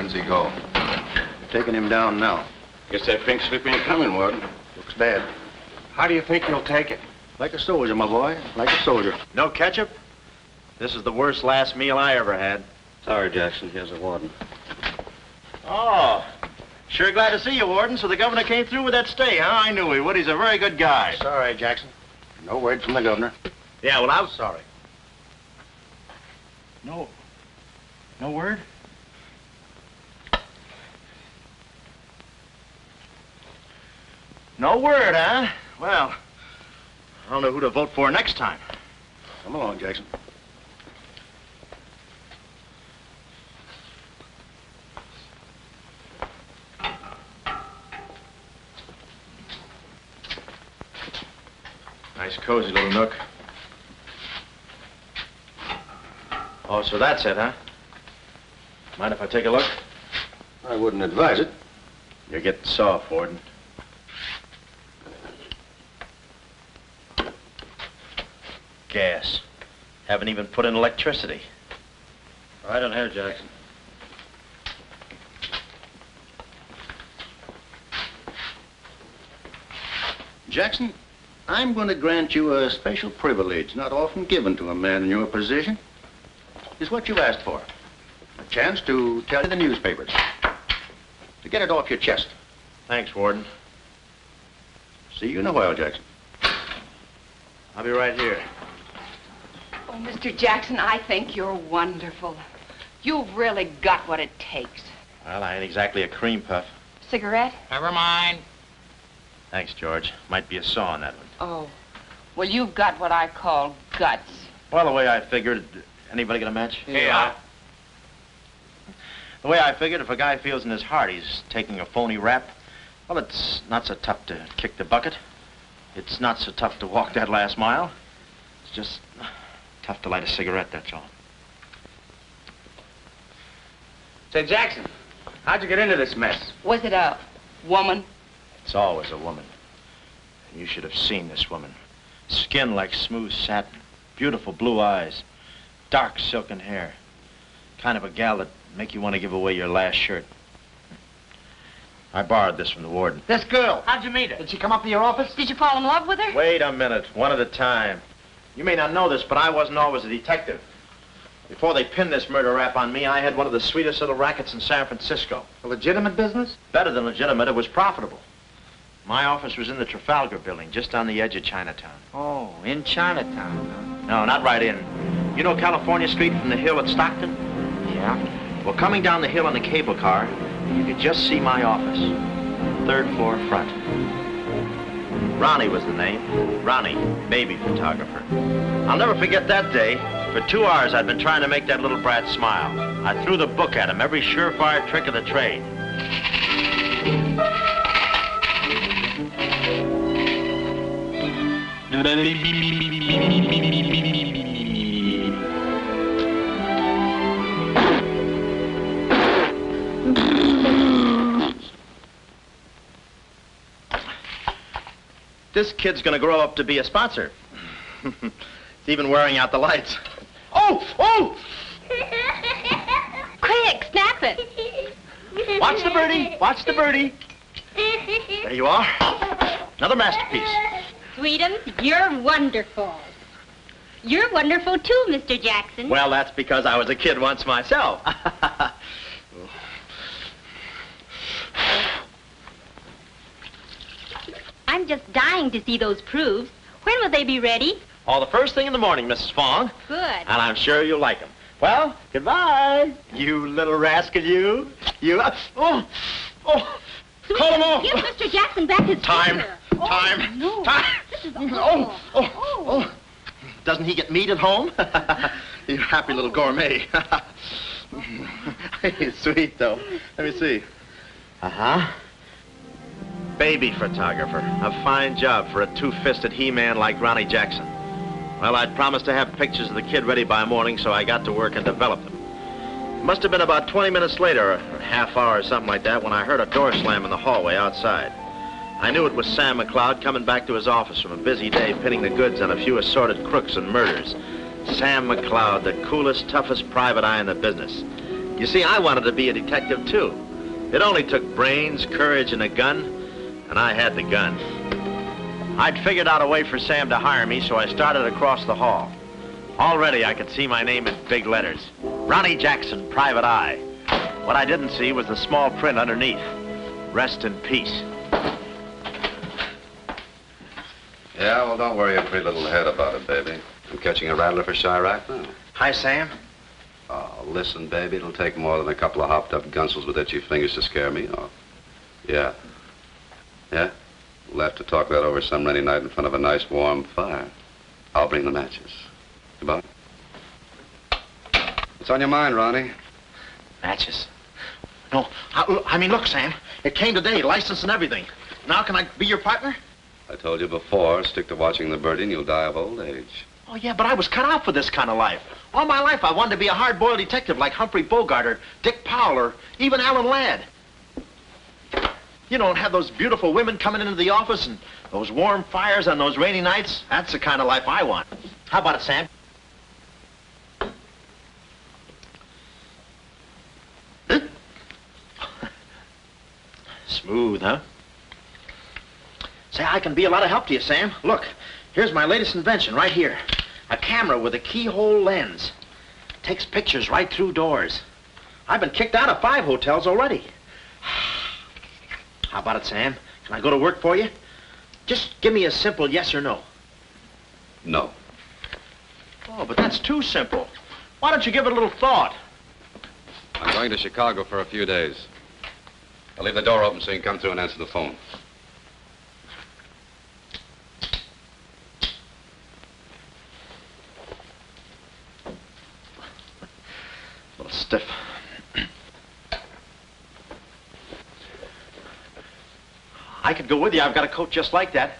When's he go? Taking him down now. Guess that pink slip ain't coming, Warden. Looks bad. How do you think he'll take it? Like a soldier, my boy. Like a soldier. No ketchup? This is the worst last meal I ever had. Sorry, Jackson. Here's a warden. Oh, sure glad to see you, Warden. So the governor came through with that stay, huh? I knew he would. He's a very good guy. Sorry, Jackson. No word from the governor. Yeah, well, I'm sorry. No word? No word, huh? Well, I don't know who to vote for next time. Come along, Jackson. Nice, cozy little nook. Oh, so that's it, huh? Mind if I take a look? I wouldn't advise it. You're getting soft, Warden. Gas. Haven't even put in electricity. Right on here, Jackson. Jackson, I'm going to grant you a special privilege not often given to a man in your position. It's what you asked for. A chance to tell you the newspapers. To get it off your chest. Thanks, Warden. See you in a while, Jackson. I'll be right here. Oh, Mr. Jackson, I think you're wonderful. You've really got what it takes. Well, I ain't exactly a cream puff. Cigarette? Never mind. Thanks, George. Might be a saw on that one. Oh. Well, you've got what I call guts. Well, the way I figured... Anybody get a match? Yeah. The way I figured, if a guy feels in his heart he's taking a phony rap, well, it's not so tough to kick the bucket. It's not so tough to walk that last mile. It's just tough to light a cigarette, that's all. Say, Jackson, how'd you get into this mess? Was it a woman? It's always a woman. And you should have seen this woman. Skin like smooth satin, beautiful blue eyes, dark silken hair. Kind of a gal that'd make you want to give away your last shirt. I borrowed this from the warden. This girl, how'd you meet her? Did she come up to your office? Did you fall in love with her? Wait a minute, one at a time. You may not know this, but I wasn't always a detective. Before they pinned this murder rap on me, I had one of the sweetest little rackets in San Francisco. A legitimate business? Better than legitimate, it was profitable. My office was in the Trafalgar building, just on the edge of Chinatown. Oh, in Chinatown, huh? No, not right in. You know California Street from the hill at Stockton? Yeah. Well, coming down the hill in the cable car, you could just see my office. Third floor front. Ronnie was the name. Ronnie, baby photographer. I'll never forget that day. For 2 hours, I'd been trying to make that little brat smile. I threw the book at him, every surefire trick of the trade. This kid's gonna grow up to be a sponsor. He's even wearing out the lights. Oh! Oh! Quick, snap it. Watch the birdie. Watch the birdie. There you are. Another masterpiece. Sweetum, you're wonderful. You're wonderful too, Mr. Jackson. Well, that's because I was a kid once myself. I'm just dying to see those proofs. When will they be ready? Oh, the first thing in the morning, Mrs. Fong. Good. And I'm sure you'll like them. Well, goodbye. You little rascal, you. You. Oh. Oh. Sweetum, Call him off. give Mr. Jackson back his Time. finger. Time. No. Time. This is Oh. Oh. Doesn't he get meat at home? You happy little gourmet. He's sweet, though. Let me see. Uh-huh. Baby photographer. A fine job for a two-fisted he-man like Ronnie Jackson. Well, I'd promised to have pictures of the kid ready by morning, so I got to work and developed them. It must have been about 20 minutes later, or a half hour or something like that, when I heard a door slam in the hallway outside. I knew it was Sam McLeod coming back to his office from a busy day pinning the goods on a few assorted crooks and murders. Sam McLeod, the coolest, toughest private eye in the business. You see, I wanted to be a detective, too. It only took brains, courage, and a gun, and I had the gun. I'd figured out a way for Sam to hire me, so I started across the hall. Already, I could see my name in big letters. Ronnie Jackson, Private Eye. What I didn't see was the small print underneath. Rest in peace. Yeah, well, don't worry your pretty little head about it, baby. I'm catching a rattler for Chirac now. Hi, Sam. Oh, listen, baby, it'll take more than a couple of hopped-up gunsels with itchy fingers to scare me off. Yeah. Yeah? We'll have to talk that over some rainy night in front of a nice warm fire. I'll bring the matches. Goodbye. What's on your mind, Ronnie? Matches. No, I mean, look, Sam. It came today, license and everything. Now can I be your partner? I told you before, stick to watching the birdie and you'll die of old age. Oh, yeah, but I was cut out for this kind of life. All my life, I wanted to be a hard-boiled detective like Humphrey Bogart or Dick Powell or even Alan Ladd. You don't have those beautiful women coming into the office and those warm fires on those rainy nights. That's the kind of life I want. How about it, Sam? Smooth, huh? Say, I can be a lot of help to you, Sam. Look, here's my latest invention right here. A camera with a keyhole lens. Takes pictures right through doors. I've been kicked out of 5 hotels already. How about it, Sam? Can I go to work for you? Just give me a simple yes or no. No. Oh, but that's too simple. Why don't you give it a little thought? I'm going to Chicago for a few days. I'll leave the door open so you can come through and answer the phone. A little stiff. I could go with you. I've got a coat just like that.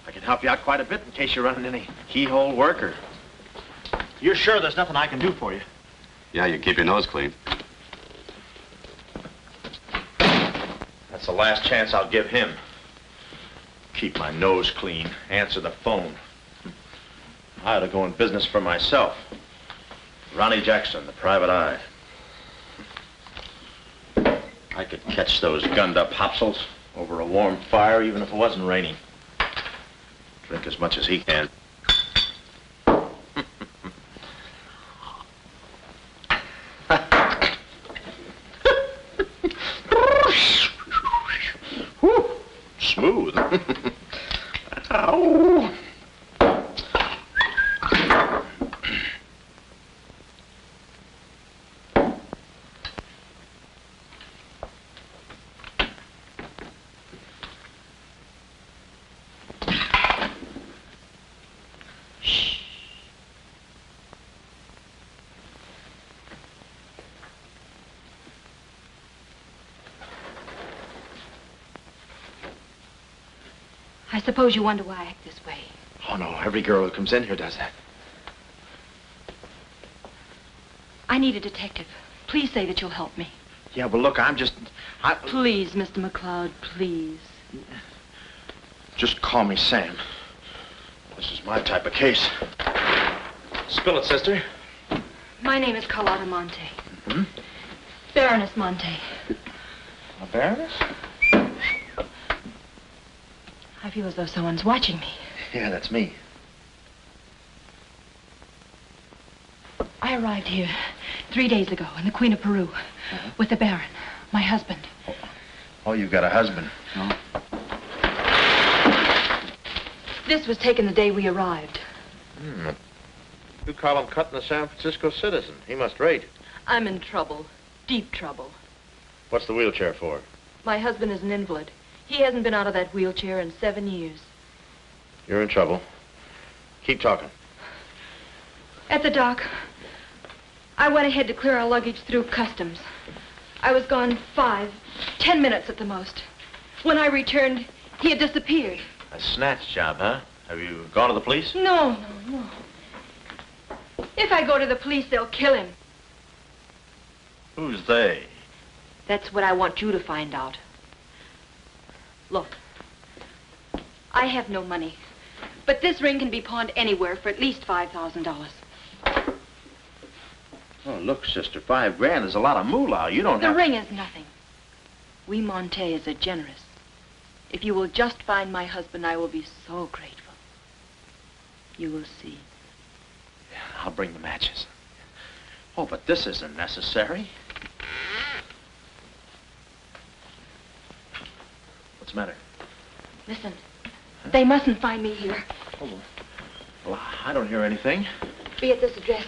I can help you out quite a bit in case you're running any keyhole work or... You're sure there's nothing I can do for you? Yeah, you keep your nose clean. That's the last chance I'll give him. Keep my nose clean. Answer the phone. I ought to go in business for myself. Ronnie Jackson, the Private Eye. I could catch those gunned-up hopsels over a warm fire even if it wasn't raining. Drink as much as he can. Whew, smooth. Ow. I suppose you wonder why I act this way. Oh, no, every girl who comes in here does that. I need a detective. Please say that you'll help me. Yeah, well, look, Please, Mr. McLeod, please. Just call me Sam. This is my type of case. Spill it, sister. My name is Carlotta Monte. Hmm? Baroness Monte. A baroness? I feel as though someone's watching me. Yeah, that's me. I arrived here 3 days ago in the Queen of Peru with the Baron, my husband. Oh, you've got a husband. No. This was taken the day we arrived. You call him cutting a San Francisco citizen. He must rate. I'm in trouble, deep trouble. What's the wheelchair for? My husband is an invalid. He hasn't been out of that wheelchair in 7 years. You're in trouble. Keep talking. At the dock, I went ahead to clear our luggage through customs. I was gone 10 minutes at the most. When I returned, he had disappeared. A snatch job, huh? Have you gone to the police? No. If I go to the police, they'll kill him. Who's they? That's what I want you to find out. Look, I have no money, but this ring can be pawned anywhere for at least $5,000. Oh, look, sister, $5 is a lot of moolah. You don't The have... ring is nothing. We Montes are generous. If you will just find my husband, I will be so grateful. You will see. I'll bring the matches. Oh, but this isn't necessary. What's the matter? Listen, they mustn't find me here. Oh, well, I don't hear anything. Be at this address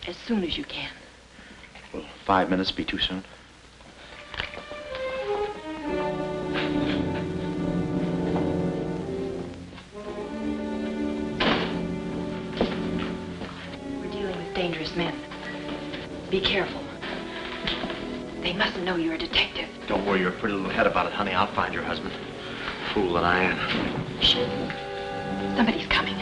as soon as you can. Will 5 minutes be too soon? We're dealing with dangerous men. Be careful. They mustn't know you're a detective. Don't worry your pretty little head about it, honey. I'll find your husband. Fool that I am. Shh. Somebody's coming.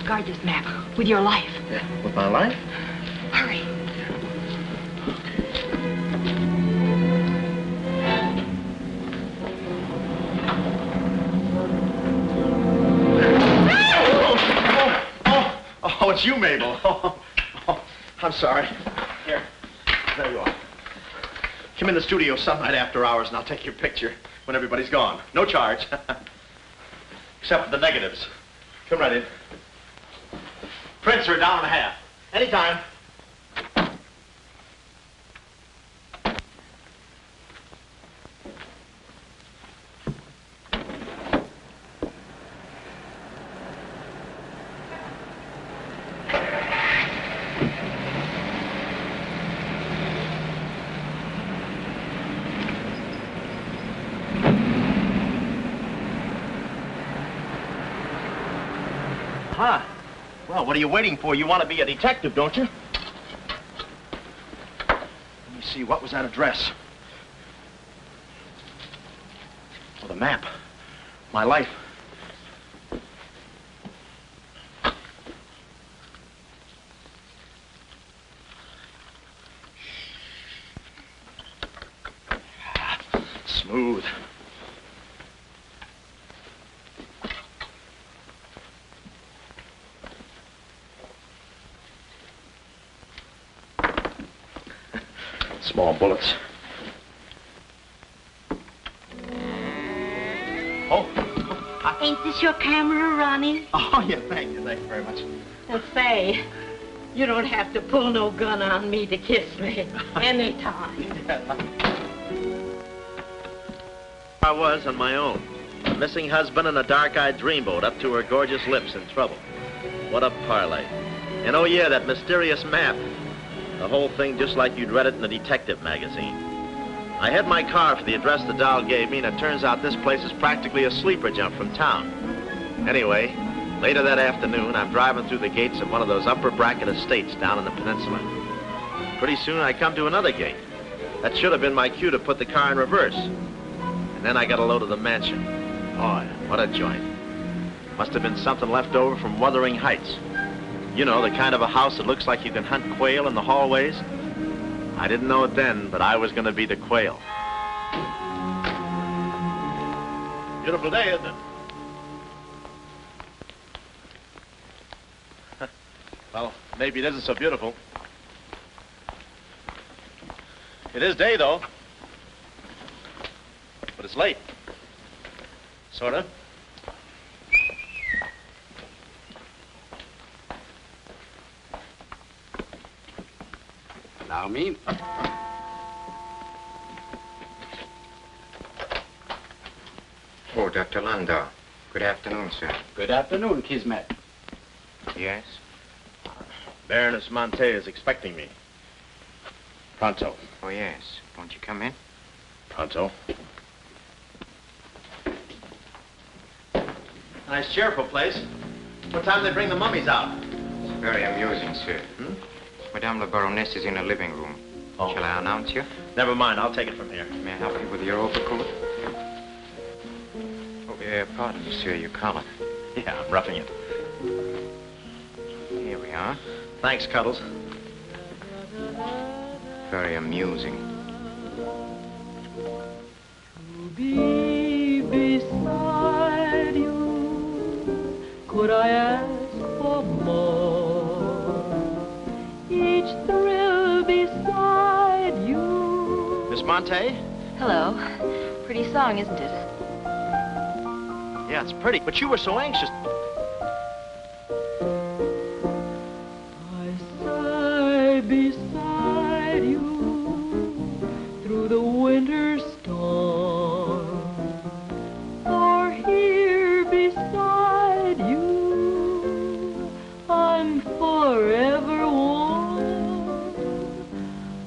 Guard this map with your life. Yeah, with my life? Hurry. Oh, it's you, Mabel. Oh, I'm sorry. Here, there you are. Come in the studio some night after hours and I'll take your picture when everybody's gone. No charge. Except for the negatives. Come right in. Prints are $1.50. Anytime. Huh. Well, what are you waiting for? You want to be a detective, don't you? Let me see, what was that address? Oh, the map. My life. Smooth. Small bullets. Oh. Ain't this your camera, Ronnie? Oh, yeah, thank you very much. Say, you don't have to pull no gun on me to kiss me anytime. I was on my own. A missing husband and a dark-eyed dreamboat up to her gorgeous lips in trouble. What a parlay. And oh yeah, that mysterious map. The whole thing just like you'd read it in a detective magazine. I had my car for the address the doll gave me, and it turns out this place is practically a sleeper jump from town. Anyway, later that afternoon, I'm driving through the gates of one of those upper bracket estates down in the peninsula. Pretty soon, I come to another gate. That should have been my cue to put the car in reverse. And then I got a load of the mansion. Oh, what a joint. Must have been something left over from Wuthering Heights. You know, the kind of a house that looks like you can hunt quail in the hallways. I didn't know it then, but I was going to be the quail. Beautiful day, isn't it? Well, maybe it isn't so beautiful. It is day, though. But it's late. Sort of. Allow me. Oh, Dr. Landau. Good afternoon, sir. Good afternoon, Kismet. Yes? Baroness Monte is expecting me. Pronto. Oh, yes. Won't you come in? Pronto. Nice, cheerful place. What time do they bring the mummies out? It's very amusing, sir. Madame la Baroness is in the living room. Oh. Shall I announce you? Never mind, I'll take it from here. May I help you with your overcoat? Oh, pardon me, sir, your collar. Yeah, I'm roughing it. Here we are. Thanks, Cuddles. Very amusing. To be beside you, could I each thrill beside you. Miss Monte? Hello. Pretty song, isn't it? Yeah, it's pretty, but you were so anxious. I sigh beside you through the winter storm. For here beside you, I'm forever warm.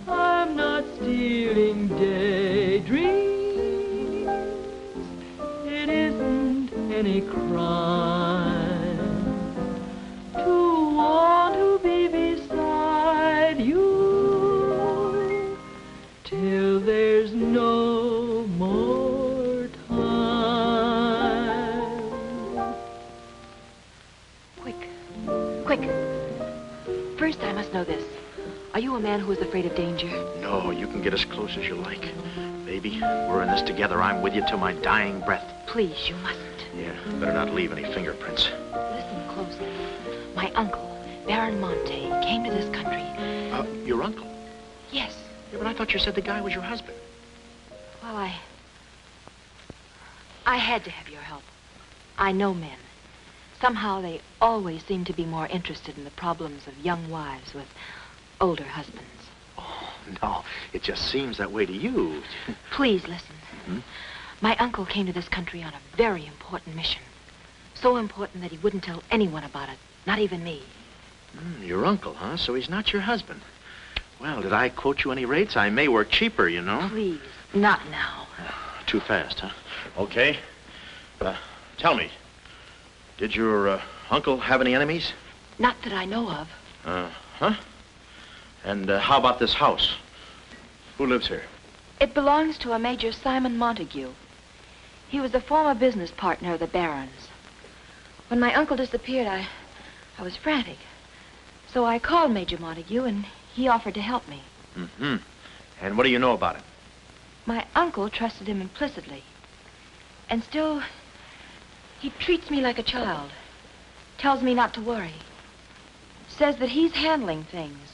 I'm not stealing daydreams. It isn't any crime to want to be beside you till there's no more time. Quick. First, I must know this. Are you a man who is afraid of danger? No, you can get as close as you like. Baby, we're in this together. I'm with you till my dying breath. Please, you mustn't. Yeah, better not leave any fingerprints. Listen closely. My uncle, Baron Monte, came to this country. Your uncle? Yes. Yeah, but I thought you said the guy was your husband. Well, I had to have your help. I know men. Somehow they always seem to be more interested in the problems of young wives with older husbands. Oh, no, it just seems that way to you. Please listen. My uncle came to this country on a very important mission. So important that he wouldn't tell anyone about it, not even me. Your uncle, huh? So he's not your husband. Well, did I quote you any rates? I may work cheaper, you know. Please, not now. Too fast, huh? Okay. Tell me, did your uncle have any enemies? Not that I know of. Huh? And how about this house? Who lives here? It belongs to a Major Simon Montague. He was a former business partner of the Baron's. When my uncle disappeared, I was frantic. So I called Major Montague, and he offered to help me. And what do you know about it? My uncle trusted him implicitly. And still, he treats me like a child. Tells me not to worry. Says that he's handling things.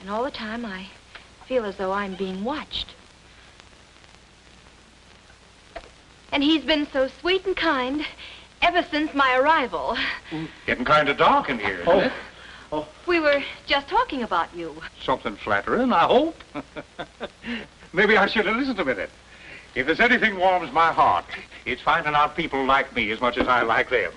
And all the time, I feel as though I'm being watched. And he's been so sweet and kind ever since my arrival. Getting kind of dark in here, isn't it? We were just talking about you. Something flattering, I hope. Maybe I should have listened a minute. If there's anything warms my heart, it's finding out people like me as much as I like them.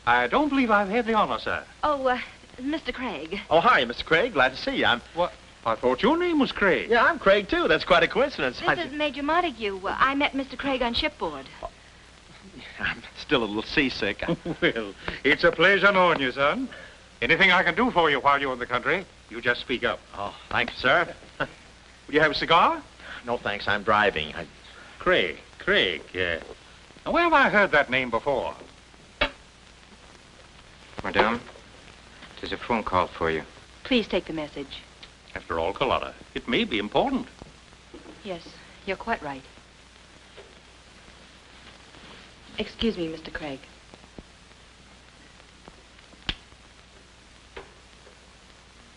I don't believe I've had the honor, sir. Oh, Mr. Craig. Oh, hi, Mr. Craig. Glad to see you. What? I thought your name was Craig. Yeah, I'm Craig, too. That's quite a coincidence. This is Major Montague. I met Mr. Craig on shipboard. I'm still a little seasick. Well, it's a pleasure knowing you, son. Anything I can do for you while you're in the country, you just speak up. Oh, thank you, sir. Would you have a cigar? No, thanks. I'm driving. Craig. Now, where have I heard that name before? Madame, there's a phone call for you. Please take the message. After all, Carlotta, it may be important. Yes, you're quite right. Excuse me, Mr. Craig.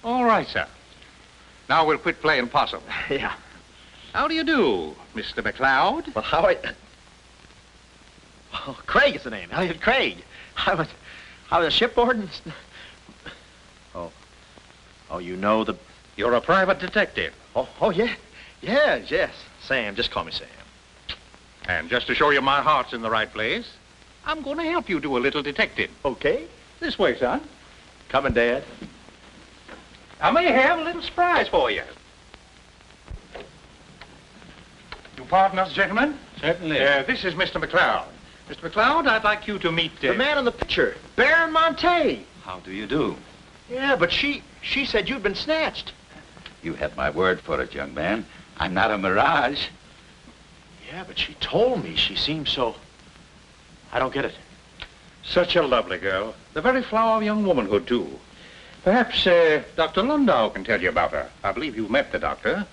All right, sir. Now we'll quit playing possum. Yeah. How do you do, Mr. McLeod? Well, how Oh, Craig is the name. Elliot Craig. I was shipboard and... Oh, you know the... You're a private detective. Oh, yeah. Yes. Sam, just call me Sam. And just to show you my heart's in the right place, I'm going to help you do a little detecting. Okay. This way, son. Coming, Dad. I may have a little surprise for you. You pardon us, gentlemen? Certainly. This is Mr. McLeod. Mr. McLeod, I'd like you to meet... The man in the picture, Baron Monte. How do you do? Yeah, but she said you'd been snatched. You have my word for it, young man. I'm not a mirage. Yeah, but she told me she seemed so... I don't get it. Such a lovely girl. The very flower of young womanhood, too. Perhaps Dr. Lundau can tell you about her. I believe you met the doctor.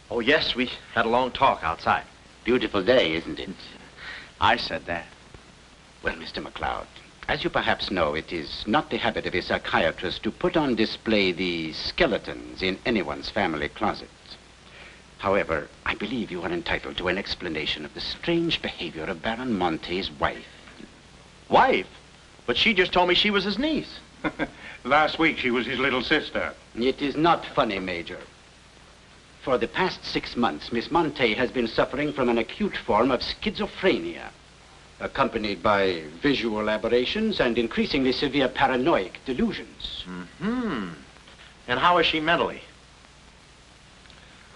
Oh, yes, we had a long talk outside. Beautiful day, isn't it? I said that. Well, Mr. McLeod, As you perhaps know, it is not the habit of a psychiatrist to put on display the skeletons in anyone's family closet. However, I believe you are entitled to an explanation of the strange behavior of Baron Monte's wife. Wife? But she just told me she was his niece. Last week, she was his little sister. It is not funny, Major. For the past 6 months, Miss Monte has been suffering from an acute form of schizophrenia, accompanied by visual aberrations and increasingly severe paranoid delusions. Mm-hmm. And how is she mentally?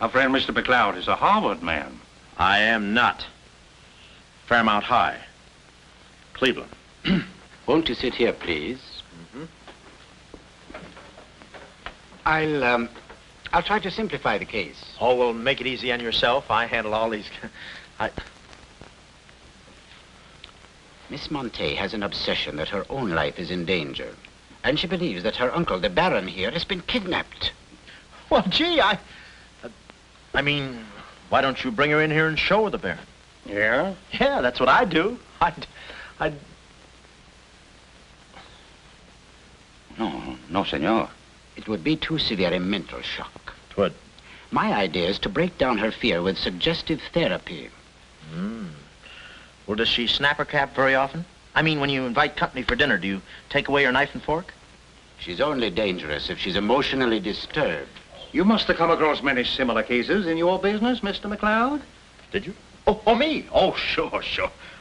Our friend Mr. McLeod is a Harvard man. I am not. Fairmount High. Cleveland. Won't you sit here, please? Mm-hmm. I'll try to simplify the case. Oh, well, make it easy on yourself. I handle all these... Miss Monte has an obsession that her own life is in danger. And she believes that her uncle, the Baron here, has been kidnapped. Well, gee, I mean, why don't you bring her in here and show her the Baron? Yeah? Yeah, that's what I'd do. I'd... No, senor. It would be too severe a mental shock. Twould. My idea is to break down her fear with suggestive therapy. Well, does she snap her cap very often? I mean, when you invite company for dinner, do you take away her knife and fork? She's only dangerous if she's emotionally disturbed. You must have come across many similar cases in your business, Mr. McLeod. Did you? Oh, me? Oh, sure.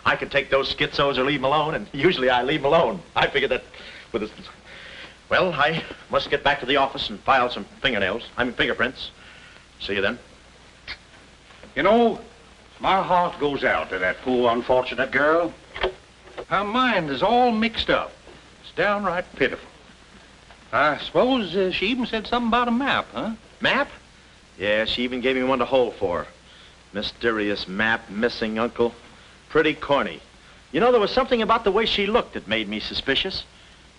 I could take those schizos or leave them alone, and usually I leave them alone. I figured that with a... Well, I must get back to the office and file some fingerprints. See you then. You know, my heart goes out to that poor, unfortunate girl. Her mind is all mixed up. It's downright pitiful. I suppose she even said something about a map, huh? Map? Yeah, she even gave me one to hold for. Mysterious map, missing uncle. Pretty corny. You know, there was something about the way she looked that made me suspicious.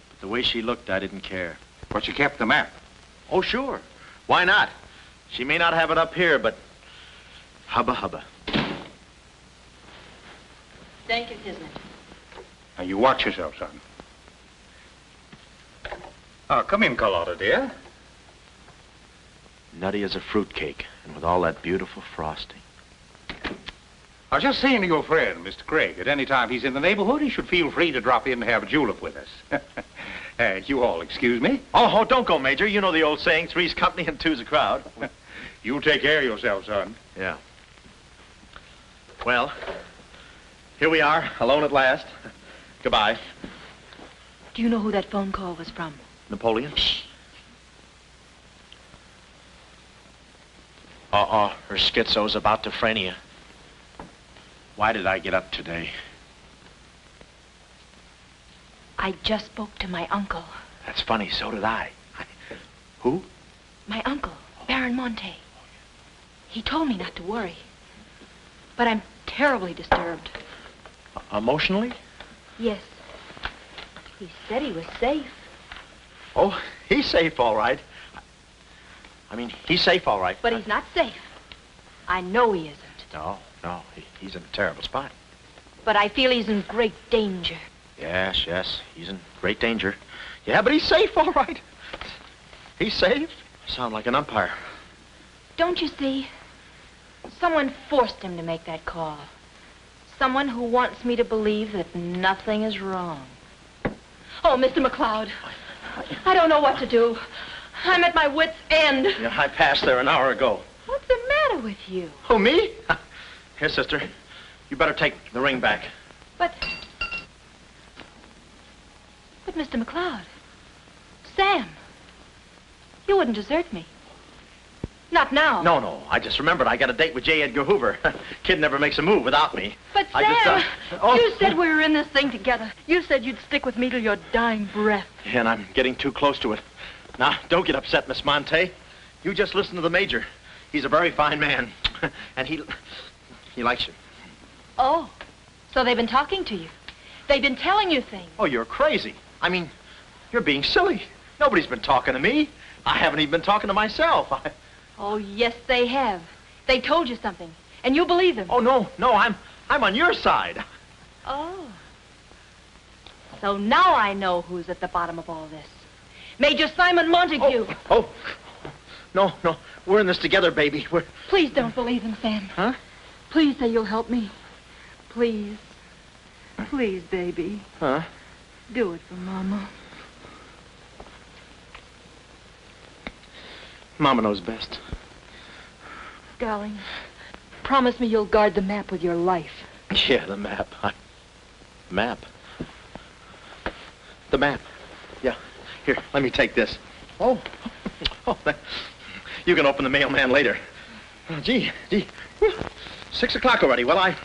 But the way she looked, I didn't care. But she kept the map. Oh, sure. Why not? She may not have it up here, but hubba. Thank you, Kismet. Now, you watch yourself, son. Oh, come in, Carlotta, dear. Nutty as a fruitcake, and with all that beautiful frosting. I was just saying to your friend, Mr. Craig, at any time he's in the neighborhood, he should feel free to drop in and have a julep with us. You all excuse me? Oh, don't go, Major. You know the old saying, three's company and two's a crowd. You take care of yourself, son. Yeah. Well, here we are, alone at last. Goodbye. Do you know who that phone call was from? Napoleon? Shh. Her schizo's about to frania. Why did I get up today? I just spoke to my uncle. That's funny, so did I. Who? My uncle, Baron Monte. He told me not to worry. But I'm terribly disturbed. Emotionally? Yes. He said he was safe. Oh, he's safe, all right. I mean, he's safe, all right. But he's not safe. I know he isn't. No, he's in a terrible spot. But I feel he's in great danger. Yes, he's in great danger. Yeah, but he's safe, all right. He's safe. Sound like an umpire. Don't you see? Someone forced him to make that call. Someone who wants me to believe that nothing is wrong. Oh, Mr. McLeod, I don't know what to do. I'm at my wit's end. Yeah, I passed there an hour ago. What's the matter with you? Oh, me? Here, sister. You better take the ring back. But Mr. McLeod, Sam, you wouldn't desert me. Not now. No. I just remembered I got a date with J. Edgar Hoover. Kid never makes a move without me. But Sam, you said we were in this thing together. You said you'd stick with me till your dying breath. Yeah, and I'm getting too close to it. Now, don't get upset, Miss Monte. You just listen to the Major. He's a very fine man. And he likes you. Oh, so they've been talking to you. They've been telling you things. Oh, you're crazy. I mean, you're being silly. Nobody's been talking to me. I haven't even been talking to myself. Oh, yes, they have. They told you something, and you believe them. Oh, no, I'm on your side. Oh. So now I know who's at the bottom of all this. Major Simon Montague. Oh, no. We're in this together, baby. Please don't believe him, Sam. Huh? Please say you'll help me. Please. Please, baby. Huh? Do it for Mama. Mama knows best. Darling, promise me you'll guard the map with your life. Yeah, the map. Map? The map. Yeah. Here, let me take this. Oh, you can open the mailman later. Oh, gee. Whew. 6 o'clock already. Well,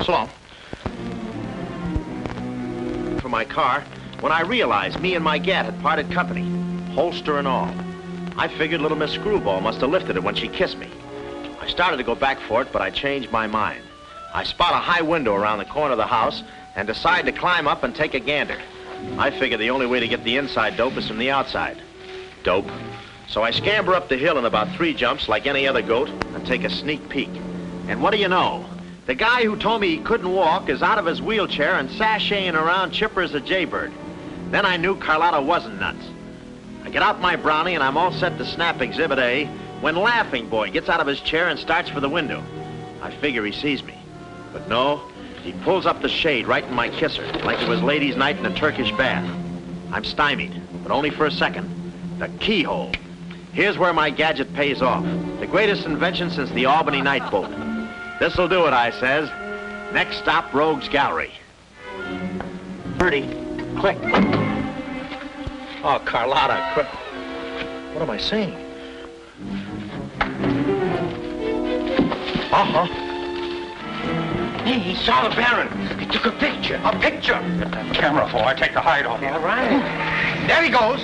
so long. For my car, when I realized me and my gat had parted company, holster and all, I figured little Miss Screwball must have lifted it when she kissed me. I started to go back for it, but I changed my mind. I spot a high window around the corner of the house and decide to climb up and take a gander. I figure the only way to get the inside dope is from the outside. Dope. So I scamper up the hill in about 3 jumps like any other goat and take a sneak peek. And what do you know? The guy who told me he couldn't walk is out of his wheelchair and sashaying around chipper as a jaybird. Then I knew Carlotta wasn't nuts. I get out my brownie and I'm all set to snap Exhibit A when Laughing Boy gets out of his chair and starts for the window. I figure he sees me. But no, he pulls up the shade right in my kisser, like it was ladies' night in a Turkish bath. I'm stymied, but only for a second. The keyhole. Here's where my gadget pays off. The greatest invention since the Albany night boat. This'll do it, I says. Next stop, Rogue's Gallery. Birdie, click. Oh, Carlotta, quick. What am I saying? Uh-huh. Hey, he saw the Baron. He took a picture. A picture. Get that camera before I take the hide off. All right. There he goes.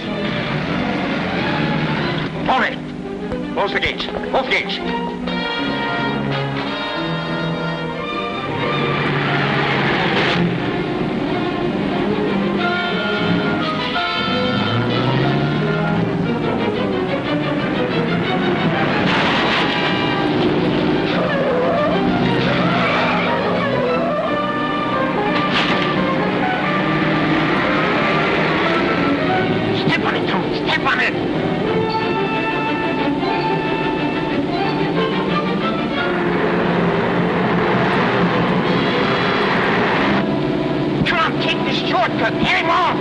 Tommy, close the gates. Both gates. Step on it, Tom. Step on it. Take this shortcut. Get him off!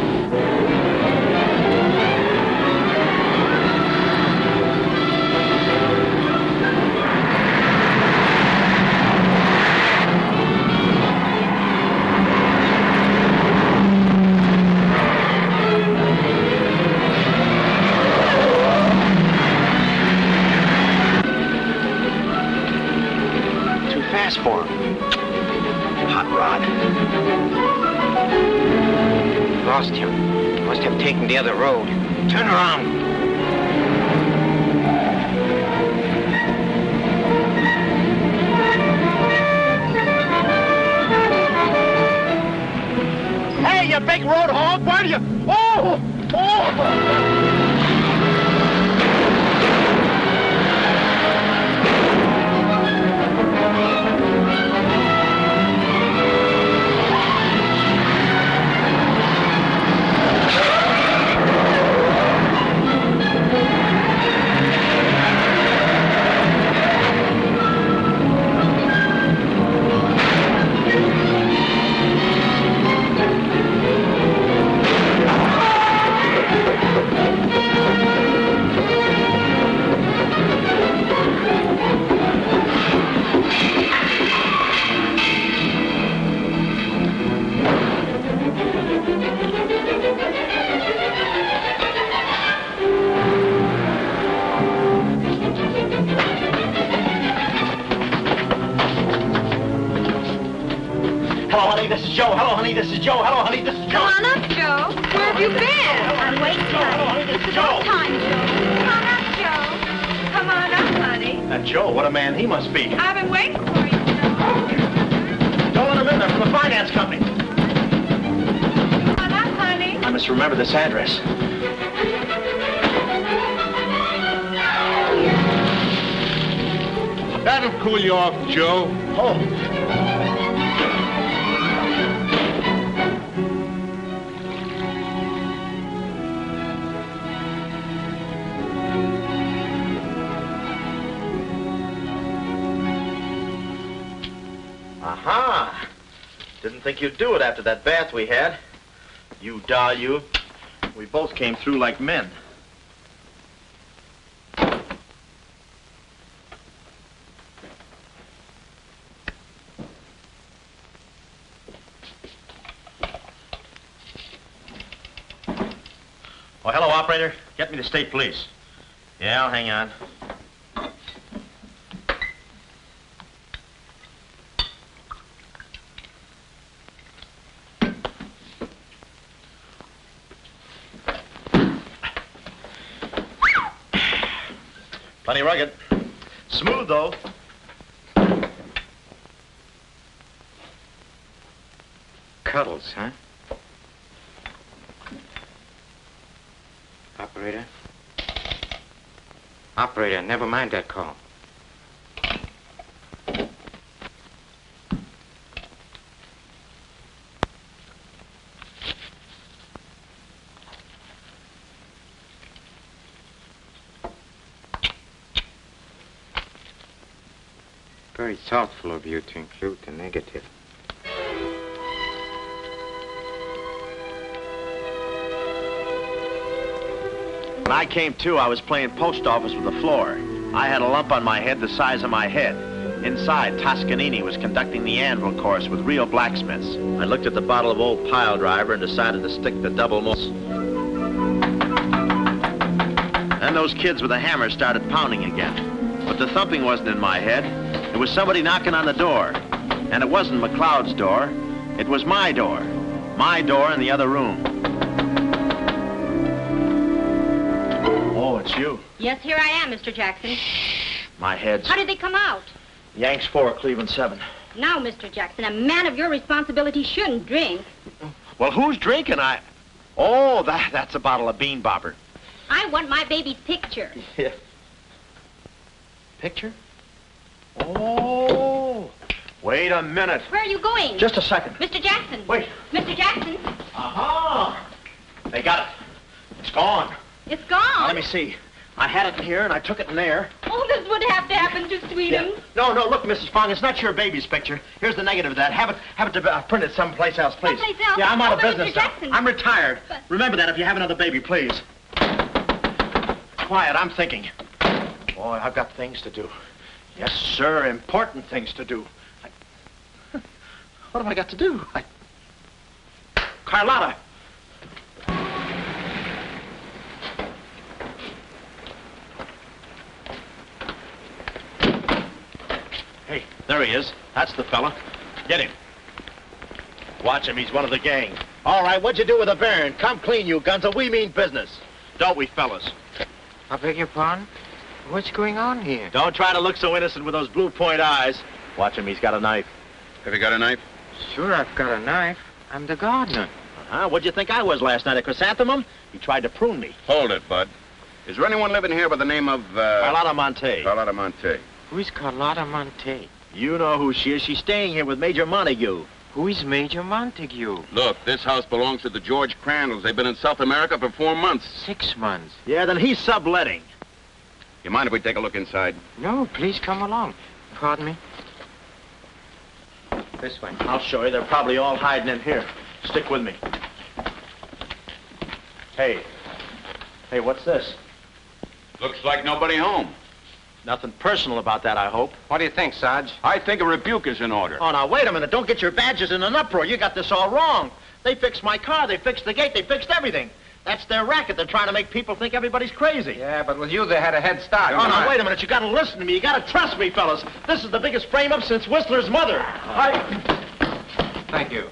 Too fast for him. Hot rod. Lost him. Must have taken the other road. Turn around. Hey, you big road hog, why do you... Oh! Hello, honey, this is Joe. Hello, honey, this is Joe. Hello, honey, this is Joe. Come on up, Joe. Where have you been? I'm waiting, Hello, honey, this is Joe. Time, Joe. Come on up, Joe. Come on up, honey. That Joe, what a man he must be. I've been waiting for you, Joe. Don't let him in there, from the finance company. Come on up, honey. I must remember this address. That'll cool you off, Joe. Oh. Didn't think you'd do it after that bath we had. You doll, you. We both came through like men. Oh, hello, operator. Get me the state police. Yeah, I'll hang on. Plenty rugged. Smooth, though. Cuddles, huh? Operator? Operator, never mind that call. Very thoughtful of you to include the negative. When I came to, I was playing post office with the floor. I had a lump on my head the size of my head. Inside, Toscanini was conducting the anvil course with real blacksmiths. I looked at the bottle of old pile driver and decided to stick the double moles. Then those kids with the hammer started pounding again. But the thumping wasn't in my head. It was somebody knocking on the door. And it wasn't McLeod's door. It was my door. My door in the other room. Oh, it's you. Yes, here I am, Mr. Jackson. My head's... How did they come out? Yanks 4, Cleveland 7. Now, Mr. Jackson, a man of your responsibility shouldn't drink. Well, who's drinking? Oh, that's a bottle of Bean Bobber. I want my baby's picture. Yeah. Picture? Oh. Wait a minute. Where are you going? Just a second. Mr. Jackson. Wait. Mr. Jackson. Aha! They got it. It's gone. It's gone? Let me see. I had it in here, and I took it in there. Oh, this would have to happen to Sweetums. Yeah. No, look, Mrs. Fong, it's not your baby's picture. Here's the negative of that. Have it printed someplace else, please. Someplace else? Yeah, I'm out of but business Mr. now. Jackson. I'm retired. But... Remember that if you have another baby, please. Quiet, I'm thinking. Boy, I've got things to do. Yes, sir, important things to do. What have I got to do? Carlotta! Hey, there he is. That's the fella. Get him. Watch him. He's one of the gang. All right, what'd you do with the Baron? Come clean, you Gunza. We mean business. Don't we, fellas? I beg your pardon? What's going on here? Don't try to look so innocent with those blue point eyes. Watch him. He's got a knife. Have you got a knife? Sure, I've got a knife. I'm the gardener. Uh-huh. What'd you think I was last night, a chrysanthemum? He tried to prune me. Hold it, Bud. Is there anyone living here by the name of, Carlotta Monte. Carlotta Monte. Who is Carlotta Monte? You know who she is. She's staying here with Major Montague. Who is Major Montague? Look, this house belongs to the George Crandalls. They've been in South America for 4 months. 6 months. Yeah, then he's subletting. You mind if we take a look inside? No, please come along. Pardon me? This way. I'll show you. They're probably all hiding in here. Stick with me. Hey, what's this? Looks like nobody home. Nothing personal about that, I hope. What do you think, Sarge? I think a rebuke is in order. Oh, now, wait a minute. Don't get your badges in an uproar. You got this all wrong. They fixed my car. They fixed the gate. They fixed everything. That's their racket. They're trying to make people think everybody's crazy. Yeah, but with you, they had a head start. Oh, now, wait a minute. You got to listen to me. You got to trust me, fellas. This is the biggest frame-up since Whistler's mother. Thank you.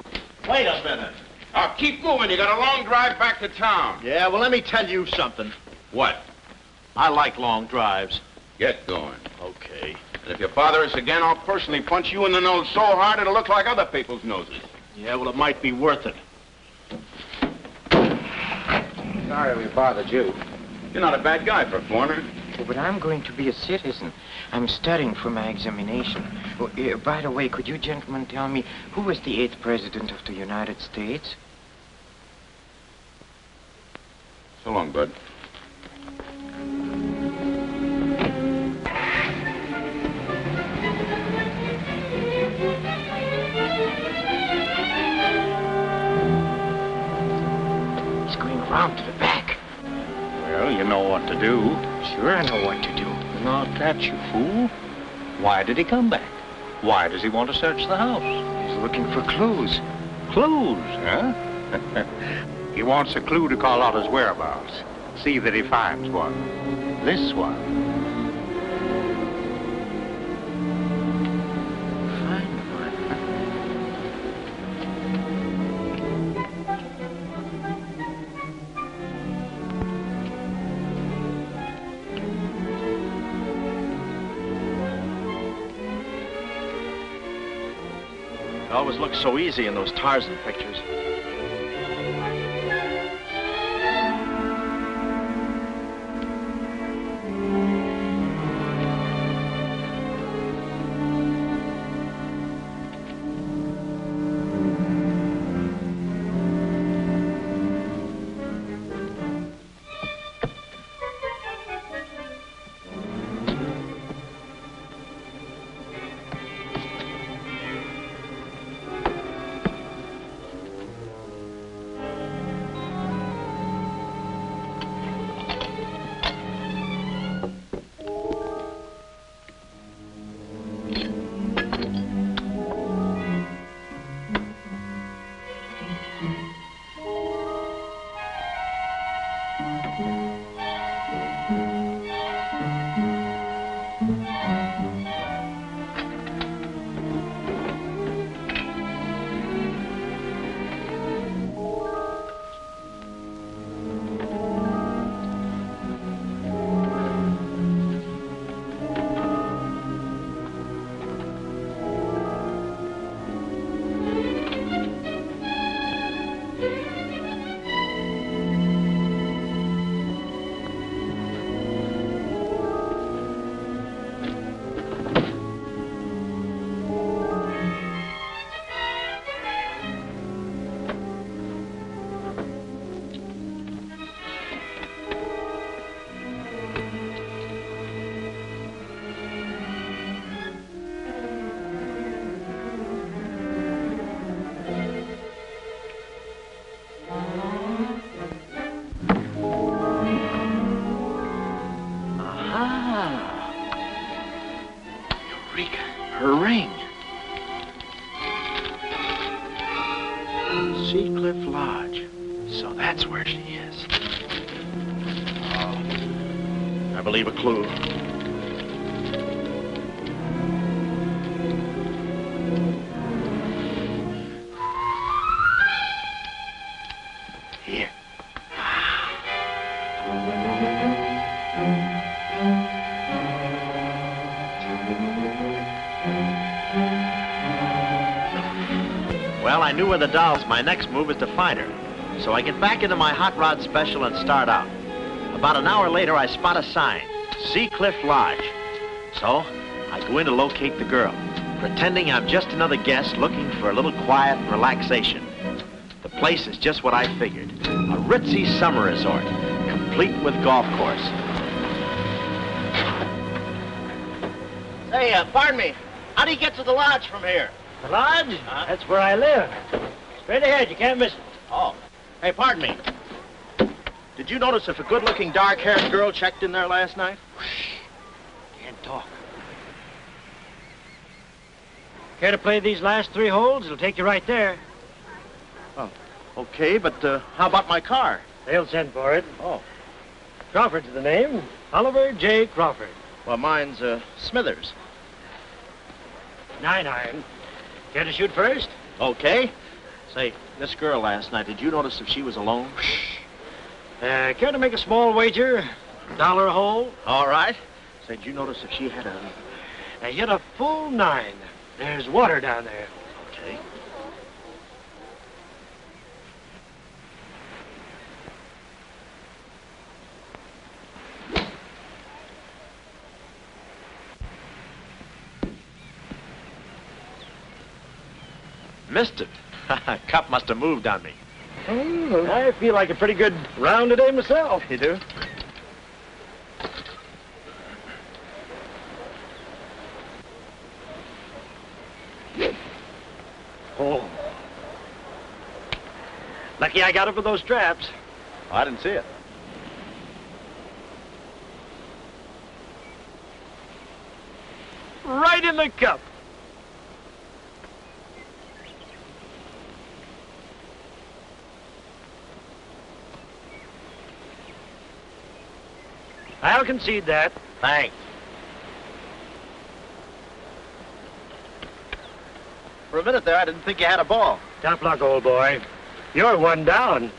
Wait a minute. Now, keep moving. You got a long drive back to town. Yeah, well, let me tell you something. What? I like long drives. Get going. Okay. And if you bother us again, I'll personally punch you in the nose so hard it'll look like other people's noses. Yeah, well, it might be worth it. Sorry we bothered you. You're not a bad guy for a foreigner. Oh, but I'm going to be a citizen. I'm studying for my examination. Oh, by the way, could you gentlemen tell me who was the 8th president of the United States? So long, Bud. going round to the back. Well, you know what to do. Sure, I know what to do. Not that, you fool. Why did he come back? Why does he want to search the house? He's looking for clues. Clues, huh? He wants a clue to call out his whereabouts. See that he finds one. This one. Find one. It always looks so easy in those Tarzan pictures. Her ring. Sea Cliff Lodge. So that's where she is. Oh, I believe a clue. Here. Well, I knew where the doll was. My next move is to find her. So I get back into my hot rod special and start out. About an hour later, I spot a sign, Sea Cliff Lodge. So I go in to locate the girl, pretending I'm just another guest looking for a little quiet and relaxation. The place is just what I figured, a ritzy summer resort, complete with golf course. Hey, pardon me. How do you get to the lodge from here? The lodge? That's where I live. Straight ahead, you can't miss it. Oh. Hey, pardon me. Did you notice if a good-looking, dark-haired girl checked in there last night? Can't talk. Care to play these last 3 holes? It'll take you right there. Oh, okay, but how about my car? They'll send for it. Oh. Crawford's the name. Oliver J. Crawford. Well, mine's Smithers. 9-iron. Care to shoot first? Okay. Say, this girl last night, did you notice if she was alone? Care to make a small wager? $1 a hole? All right. Say, did you notice if she had a... Hit a full 9. There's water down there. Okay. Missed it. Cup must have moved on me. I feel like a pretty good round today myself. You do? Oh. Lucky I got up with those straps. Oh, I didn't see it. Right in the cup. I'll concede that. Thanks. For a minute there, I didn't think you had a ball. Tough luck, old boy. You're one down.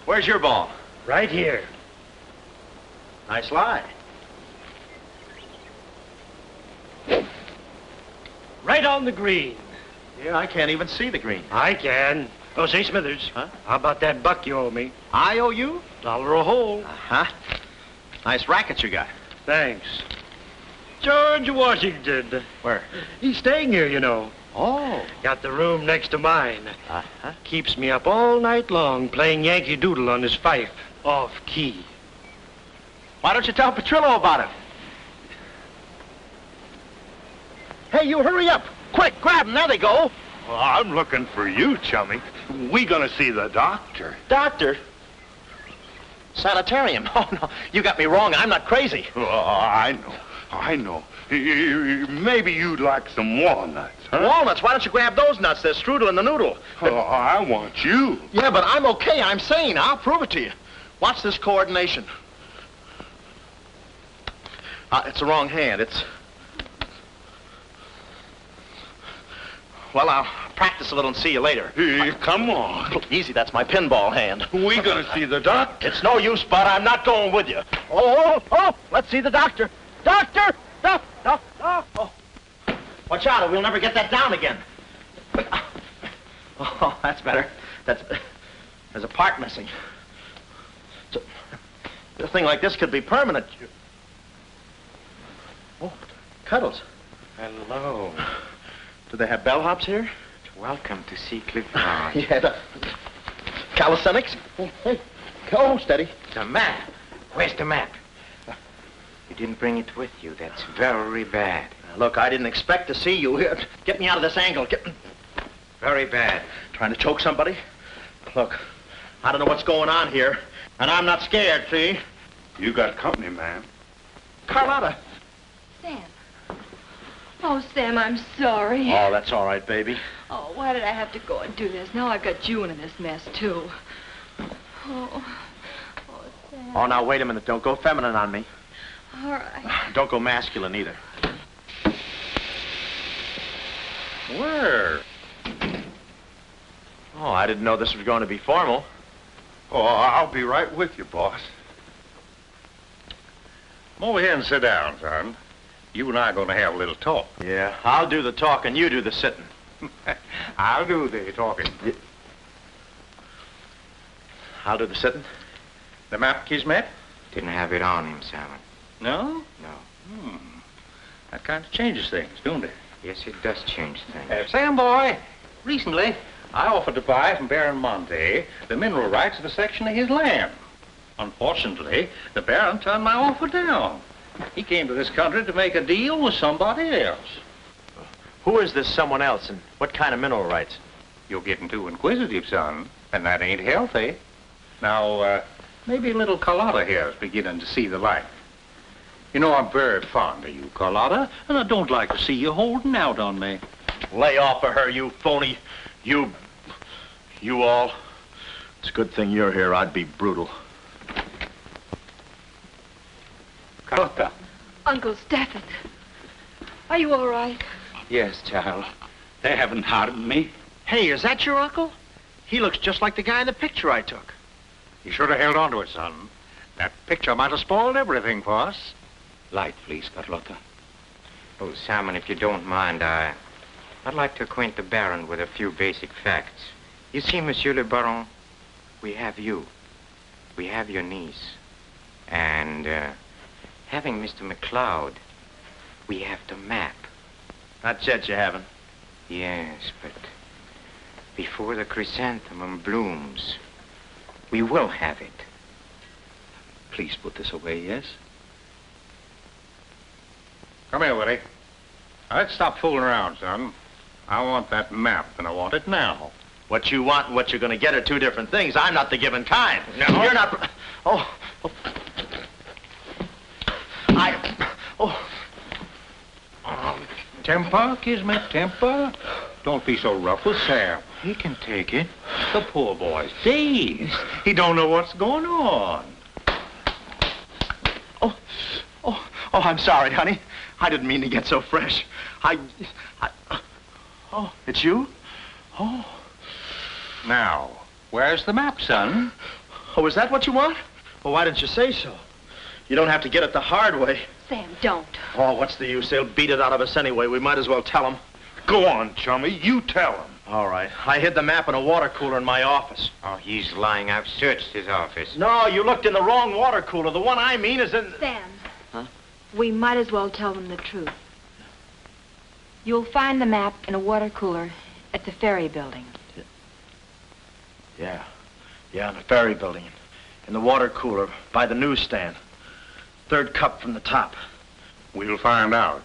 Where's your ball? Right here. Nice lie. Right on the green. Yeah, I can't even see the green. I can. Oh, say, Smithers. Huh? How about that buck you owe me? I owe you? $1 a hole. Uh-huh. Nice racket you got. Thanks. George Washington. Where? He's staying here, you know. Oh. Got the room next to mine. Uh-huh. Keeps me up all night long playing Yankee Doodle on his fife. Off key. Why don't you tell Petrillo about it? Hey, you hurry up. Quick, grab them. There they go. Well, I'm looking for you, chummy. We gonna see the doctor. Doctor? Sanitarium. Oh, no. You got me wrong. I'm not crazy. Oh, I know. Maybe you'd like some walnuts, huh? Walnuts? Why don't you grab those nuts? There's strudel in the noodle. Oh, I want you. Yeah, but I'm okay. I'm sane. I'll prove it to you. Watch this coordination. It's the wrong hand. It's... Well, I'll practice a little and see you later. Hey, come on. Easy, that's my pinball hand. We gonna see the doctor. It's no use, Bud. I'm not going with you. Oh, let's see the doctor. Doctor! Oh. Watch out, or we'll never get that down again. Oh, that's better. There's a part missing. A thing like this could be permanent. Oh, Cuddles. Hello. Do they have bellhops here? Welcome to Sea Cliff Lodge. Yeah, the calisthenics. Hey, go, steady. The map. Where's the map? You didn't bring it with you. That's very bad. Look, I didn't expect to see you here. Get me out of this angle. Very bad. Trying to choke somebody? Look, I don't know what's going on here, and I'm not scared, see? You got company, ma'am. Carlotta. Sam. Oh, Sam, I'm sorry. Oh, that's all right, baby. Oh, why did I have to go and do this? Now I've got you in this mess, too. Oh, Sam. Oh, now, wait a minute. Don't go feminine on me. All right. Don't go masculine, either. Where? Oh, I didn't know this was going to be formal. Oh, I'll be right with you, boss. Come over here and sit down, son. You and I are going to have a little talk. Yeah, I'll do the talking, you do the sitting. I'll do the talking. I'll do the sitting. The map, Kismet? Didn't have it on him, Simon. No? No. That kind of changes things, don't it? Yes, it does change things. Sam, boy, recently I offered to buy from Baron Monte the mineral rights of a section of his land. Unfortunately, the Baron turned my offer down. He came to this country to make a deal with somebody else. Who is this someone else, and what kind of mineral rights? You're getting too inquisitive, son, and that ain't healthy. Now, maybe little Carlotta here is beginning to see the light. You know, I'm very fond of you, Carlotta, and I don't like to see you holding out on me. Lay off of her, you phony. You all. It's a good thing you're here. I'd be brutal. Carlotta. Uncle Stafford. Are you all right? Yes, child. They haven't harmed me. Hey, is that your uncle? He looks just like the guy in the picture I took. You should have held on to it, son. That picture might have spoiled everything for us. Light, please, Carlotta. Oh, Simon, if you don't mind, I'd like to acquaint the Baron with a few basic facts. You see, Monsieur le Baron, we have you. We have your niece. And, having Mr. McLeod, we have the map. Not yet, you haven't. Yes, but before the chrysanthemum blooms, we will have it. Please put this away, yes? Come here, Woody. Let's stop fooling around, son. I want that map, and I want it now. What you want and what you're going to get are two different things. I'm not the given kind. No. You're not... Oh. Temper, Kismet, temper. Don't be so rough with Sam. He can take it. The poor boy's dazed. He don't know what's going on. Oh, I'm sorry, honey. I didn't mean to get so fresh. Oh, it's you? Oh. Now, where's the map, son? Oh, is that what you want? Well, why didn't you say so? You don't have to get it the hard way. Sam, don't. Oh, what's the use? They'll beat it out of us anyway. We might as well tell them. Go on, chummy. You tell him. All right. I hid the map in a water cooler in my office. Oh, he's lying. I've searched his office. No, you looked in the wrong water cooler. The one I mean is in... Sam. Huh? We might as well tell them the truth. You'll find the map in a water cooler at the ferry building. Yeah, in the ferry building. In the water cooler by the newsstand. Third cup from the top. We'll find out.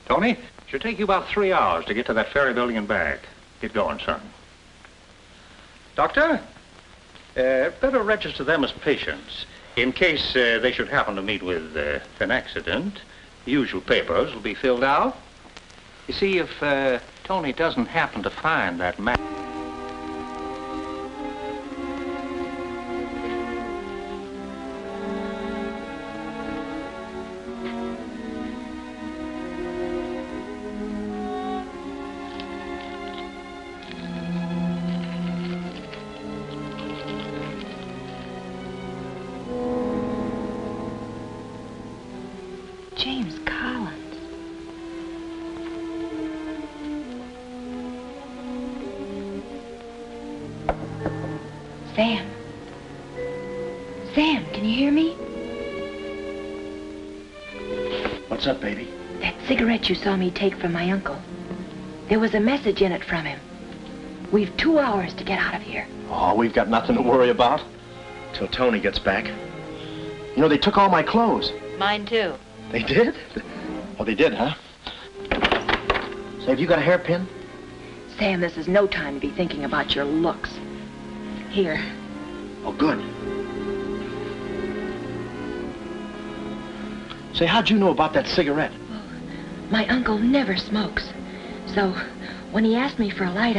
Tony, should take you about 3 hours to get to that ferry building and back. Get going, son. Doctor, better register them as patients. In case they should happen to meet with an accident, the usual papers will be filled out. You see, if Tony doesn't happen to find that map... James Collins. Sam. Sam, can you hear me? What's up, baby? That cigarette you saw me take from my uncle. There was a message in it from him. We've 2 hours to get out of here. Oh, we've got nothing to worry about. Till Tony gets back. You know, they took all my clothes. Mine too. They did? Oh, they did, huh? Say, have you got a hairpin? Sam, this is no time to be thinking about your looks. Here. Oh, good. Say, how'd you know about that cigarette? Well, my uncle never smokes. So, when he asked me for a light,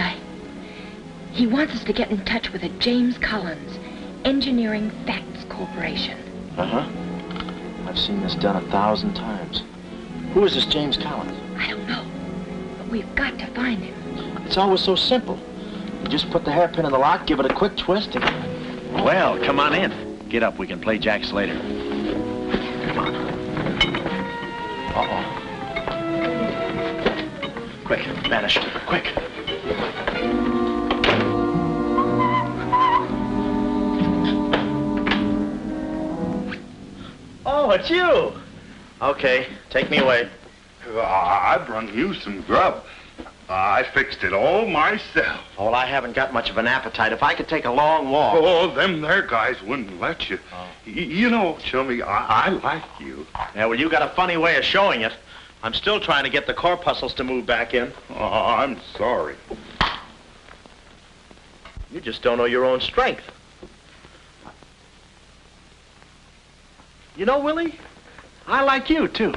he wants us to get in touch with a James Collins, Engineering Facts Corporation. Uh-huh. I've seen this done 1,000 times. Who is this James Collins? I don't know, but we've got to find him. It's always so simple. You just put the hairpin in the lock, give it a quick twist, and... Well, come on in. Get up, we can play jacks later. Come on. Uh-oh. Quick, vanish, quick. Oh, it's you. Okay, take me away. I brung you some grub. I fixed it all myself. Oh, well, I haven't got much of an appetite. If I could take a long walk... Oh, them there guys wouldn't let you. Oh. You know, Chummy, I like you. Yeah, well, you got a funny way of showing it. I'm still trying to get the corpuscles to move back in. Oh, I'm sorry. You just don't know your own strength. You know, Willie, I like you, too.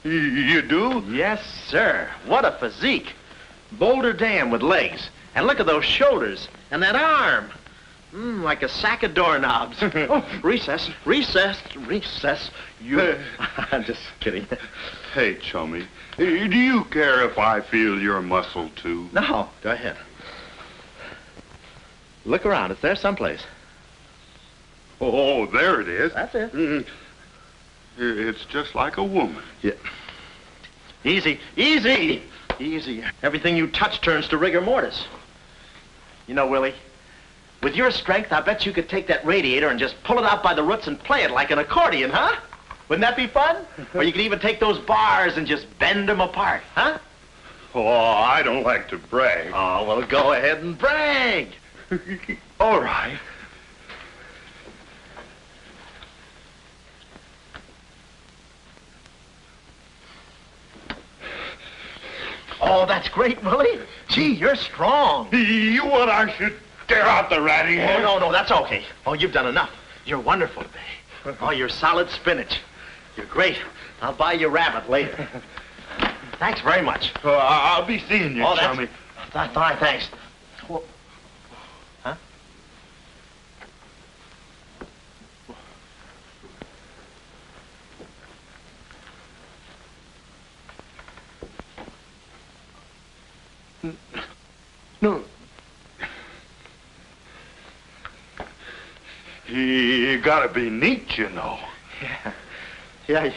You do? Yes, sir. What a physique. Boulder Dam with legs. And look at those shoulders. And that arm. Like a sack of doorknobs. Oh, recess, recess, recess. You... I'm just kidding. Hey, Chummy, do you care if I feel your muscle, too? No, go ahead. Look around. It's there someplace. Oh, there it is. That's it. It's just like a woman. Yeah. Easy, easy, easy. Everything you touch turns to rigor mortis. You know, Willie, with your strength, I bet you could take that radiator and just pull it out by the roots and play it like an accordion, huh? Wouldn't that be fun? Or you could even take those bars and just bend them apart, huh? Oh, I don't like to brag. Oh, well, go ahead and brag. All right. Oh, that's great, Willie. Gee, you're strong. You want I should tear out the ratty Oh, head? no, that's okay. Oh, you've done enough. You're wonderful today. Oh, you're solid spinach. You're great. I'll buy you rabbit later. Thanks very much. I'll be seeing you, Oh, chummy. Fine, thanks. Well, huh? No. You gotta be neat, you know. Yeah.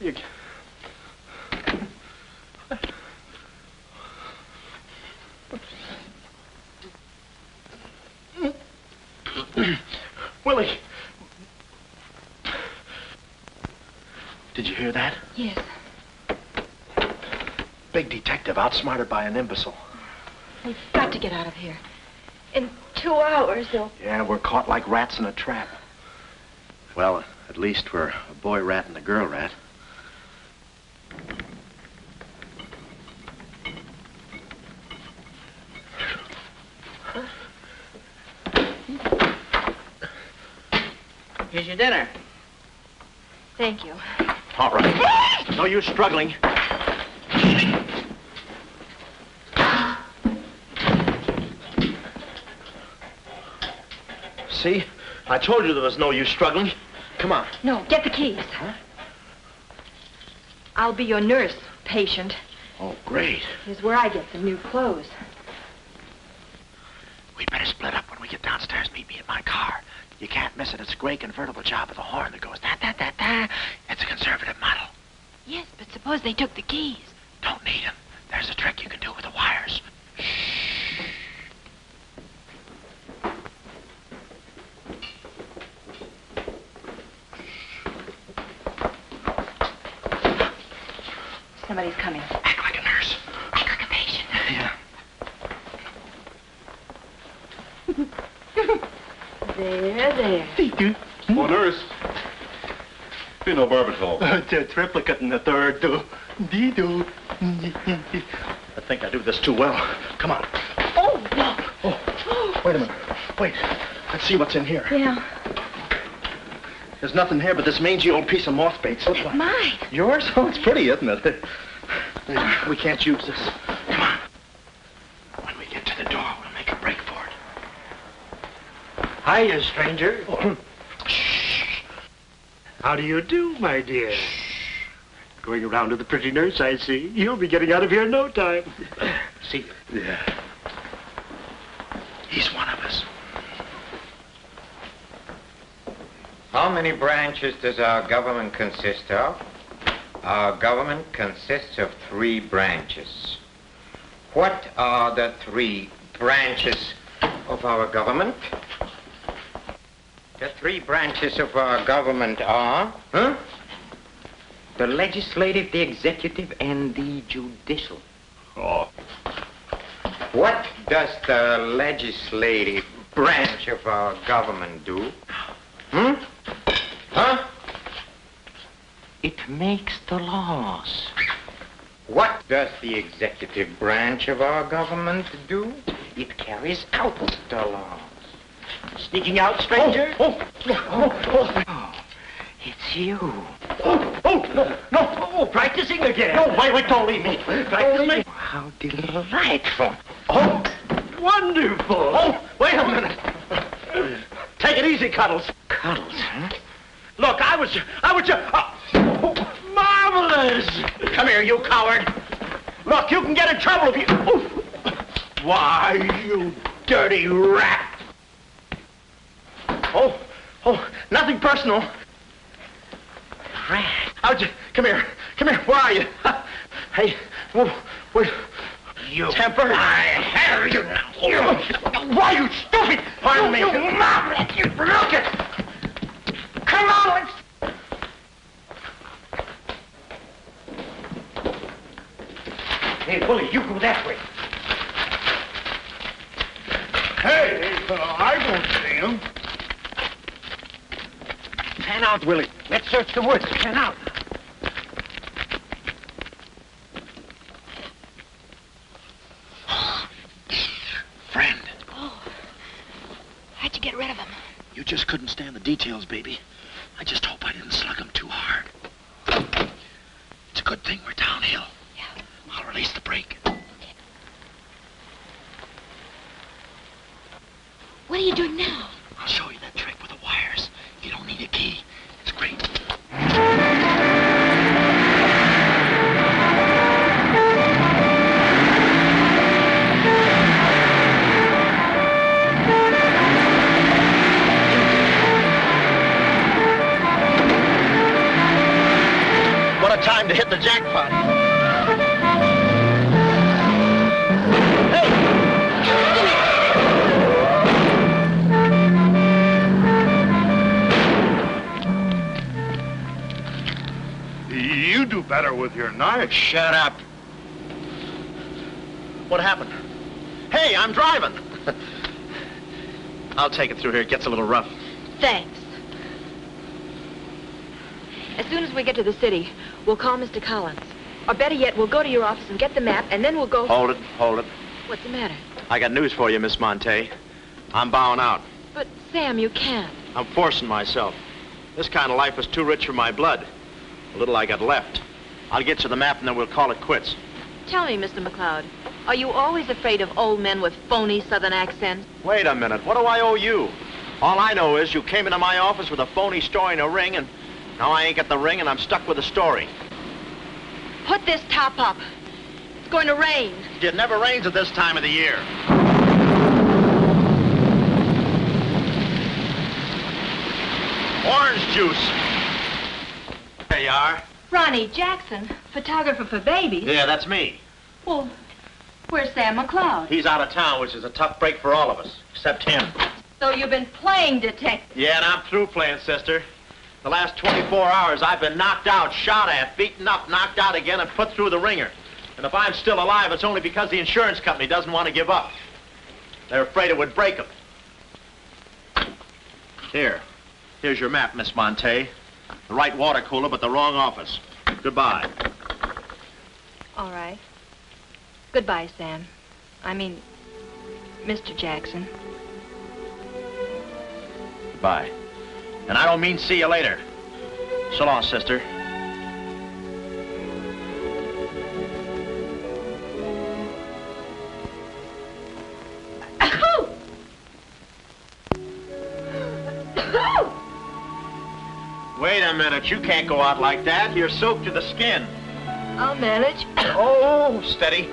You... Willie. Did you hear that? Yes. Big detective outsmarted by an imbecile. We've got to get out of here. In 2 hours, they'll... Yeah, we're caught like rats in a trap. Well, at least we're a boy rat and a girl rat. Here's your dinner. Thank you. All right. No use struggling. See? I told you there was no use struggling. Come on. No, get the keys. Huh? I'll be your nurse, patient. Oh, great. Here's where I get some new clothes. We better split up when we get downstairs. Meet me in my car. You can't miss it. It's a gray convertible job with a horn that goes da-da-da-da. It's a conservative model. Yes, but suppose they took the keys. Don't need them. There's a trick you can do with the wires. Somebody's coming. Act like a nurse. Act like a patient. Yeah. There. Oh, nurse. Be no barbital. Triplicate in the third, do. Dee-do. I think I do this too well. Come on. Oh, no. Oh, wait a minute. Wait. Let's see what's in here. Yeah. There's nothing here but this mangy old piece of moth bait. So It's mine. yours? Oh, it's pretty, isn't it? We can't use this. Come on. When we get to the door, we'll make a break for it. Hiya, stranger. Shh. How do you do, my dear? Going around to the pretty nurse, I see. You'll be getting out of here in no time. See you. Yeah. He's one of us. How many branches does our government consist of? Our government consists of 3 branches. What are the 3 branches of our government? The 3 branches of our government are, the legislative, the executive, and the judicial. Oh. What does the legislative branch of our government do? It makes the laws. What does the executive branch of our government do? It carries out the laws. Sneaking out, stranger? Oh, it's you. No, practicing again. No, wait, don't leave me. Practice me. How delightful. Oh, wonderful. Oh, wait a minute. Take it easy, Cuddles. Cuddles, huh? Look, I was just... marvelous! Come here, you coward. Look, you can get in trouble if you... Why, you dirty rat. Oh, nothing personal. Rat. Come here, where are you? Hey, wait. You... Temper. I have you now. Why, you stupid! Pardon me. You mom! You look it! Come on, let's... Hey, Willie, you go that way. Hey, I don't see him. Pan out, Willie. Let's search the woods. Pan out. just couldn't stand the details, baby. I just hope I didn't slug him too hard. It's a good thing we're downhill. Yeah. I'll release the brake. What are you doing now? I'll show you that trick with the wires. You don't need a key. It's great. What a time to hit the jackpot. You do better with your knife. Shut up. What happened? Hey, I'm driving. I'll take it through here. It gets a little rough. Thanks. As soon as we get to the city, we'll call Mr. Collins. Or better yet, we'll go to your office and get the map, and then we'll go... Hold it, hold it. What's the matter? I got news for you, Miss Monte. I'm bowing out. But, Sam, you can't. I'm forcing myself. This kind of life is too rich for my blood. The little I got left. I'll get you the map, and then we'll call it quits. Tell me, Mr. McLeod, are you always afraid of old men with phony southern accents? Wait a minute. What do I owe you? All I know is you came into my office with a phony story and a ring, and now I ain't got the ring, and I'm stuck with a story. Put this top up. It's going to rain. It never rains at this time of the year. Orange juice. There you are. Ronnie Jackson, photographer for babies. Yeah, that's me. Well, where's Sam McLeod? He's out of town, which is a tough break for all of us, except him. So you've been playing detective. Yeah, and I'm through playing, sister. The last 24 hours, I've been knocked out, shot at, beaten up, knocked out again, and put through the ringer. And if I'm still alive, it's only because the insurance company doesn't want to give up. They're afraid it would break them. Here's your map, Miss Monte. The right water cooler, but the wrong office. Goodbye. All right. Goodbye, Sam. I mean, Mr. Jackson. Goodbye. And I don't mean see you later. So long, sister. Wait a minute, you can't go out like that. You're soaked to the skin. I'll manage. Oh, steady.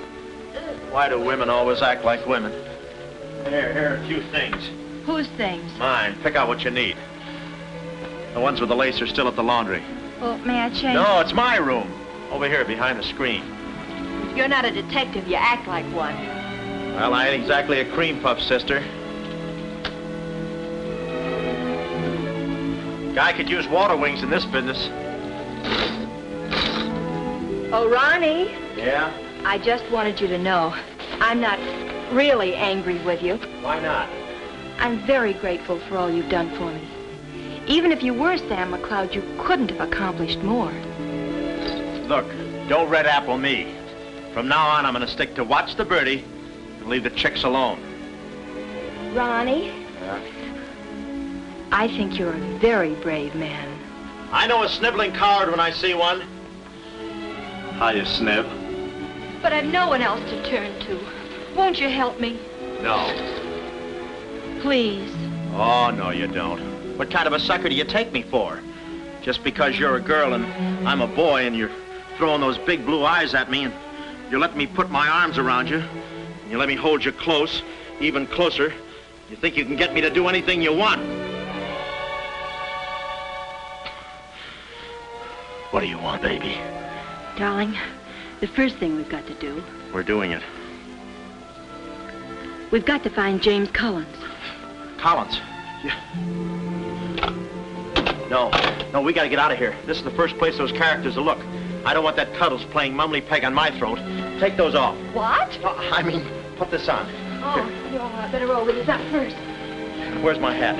Why do women always act like women? Here are a few things. Whose things? Mine. Pick out what you need. The ones with the lace are still at the laundry. Well, may I change? No, it's my room. Over here, behind the screen. If you're not a detective, you act like one. Well, I ain't exactly a cream puff, sister. Guy could use water wings in this business. Oh, Ronnie. Yeah? I just wanted you to know, I'm not really angry with you. Why not? I'm very grateful for all you've done for me. Even if you were Sam McLeod, you couldn't have accomplished more. Look, don't red apple me. From now on, I'm going to stick to watch the birdie and leave the chicks alone. Ronnie? Yeah? I think you're a very brave man. I know a sniveling coward when I see one. How you snib? But I've no one else to turn to. Won't you help me? No. Please. Oh, no, you don't. What kind of a sucker do you take me for? Just because you're a girl and I'm a boy and you're throwing those big blue eyes at me and you're letting me put my arms around you and you let me hold you close, even closer, you think you can get me to do anything you want. What do you want, baby? Darling, the first thing we've got to do, We're doing it. we've got to find James Collins. Collins. Yeah. No, we gotta get out of here. This is the first place those characters will look. I don't want that Cuddles playing mumbly peg on my throat. Take those off. What? I mean, put this on. Oh, no, I better roll with this up first. Where's my hat?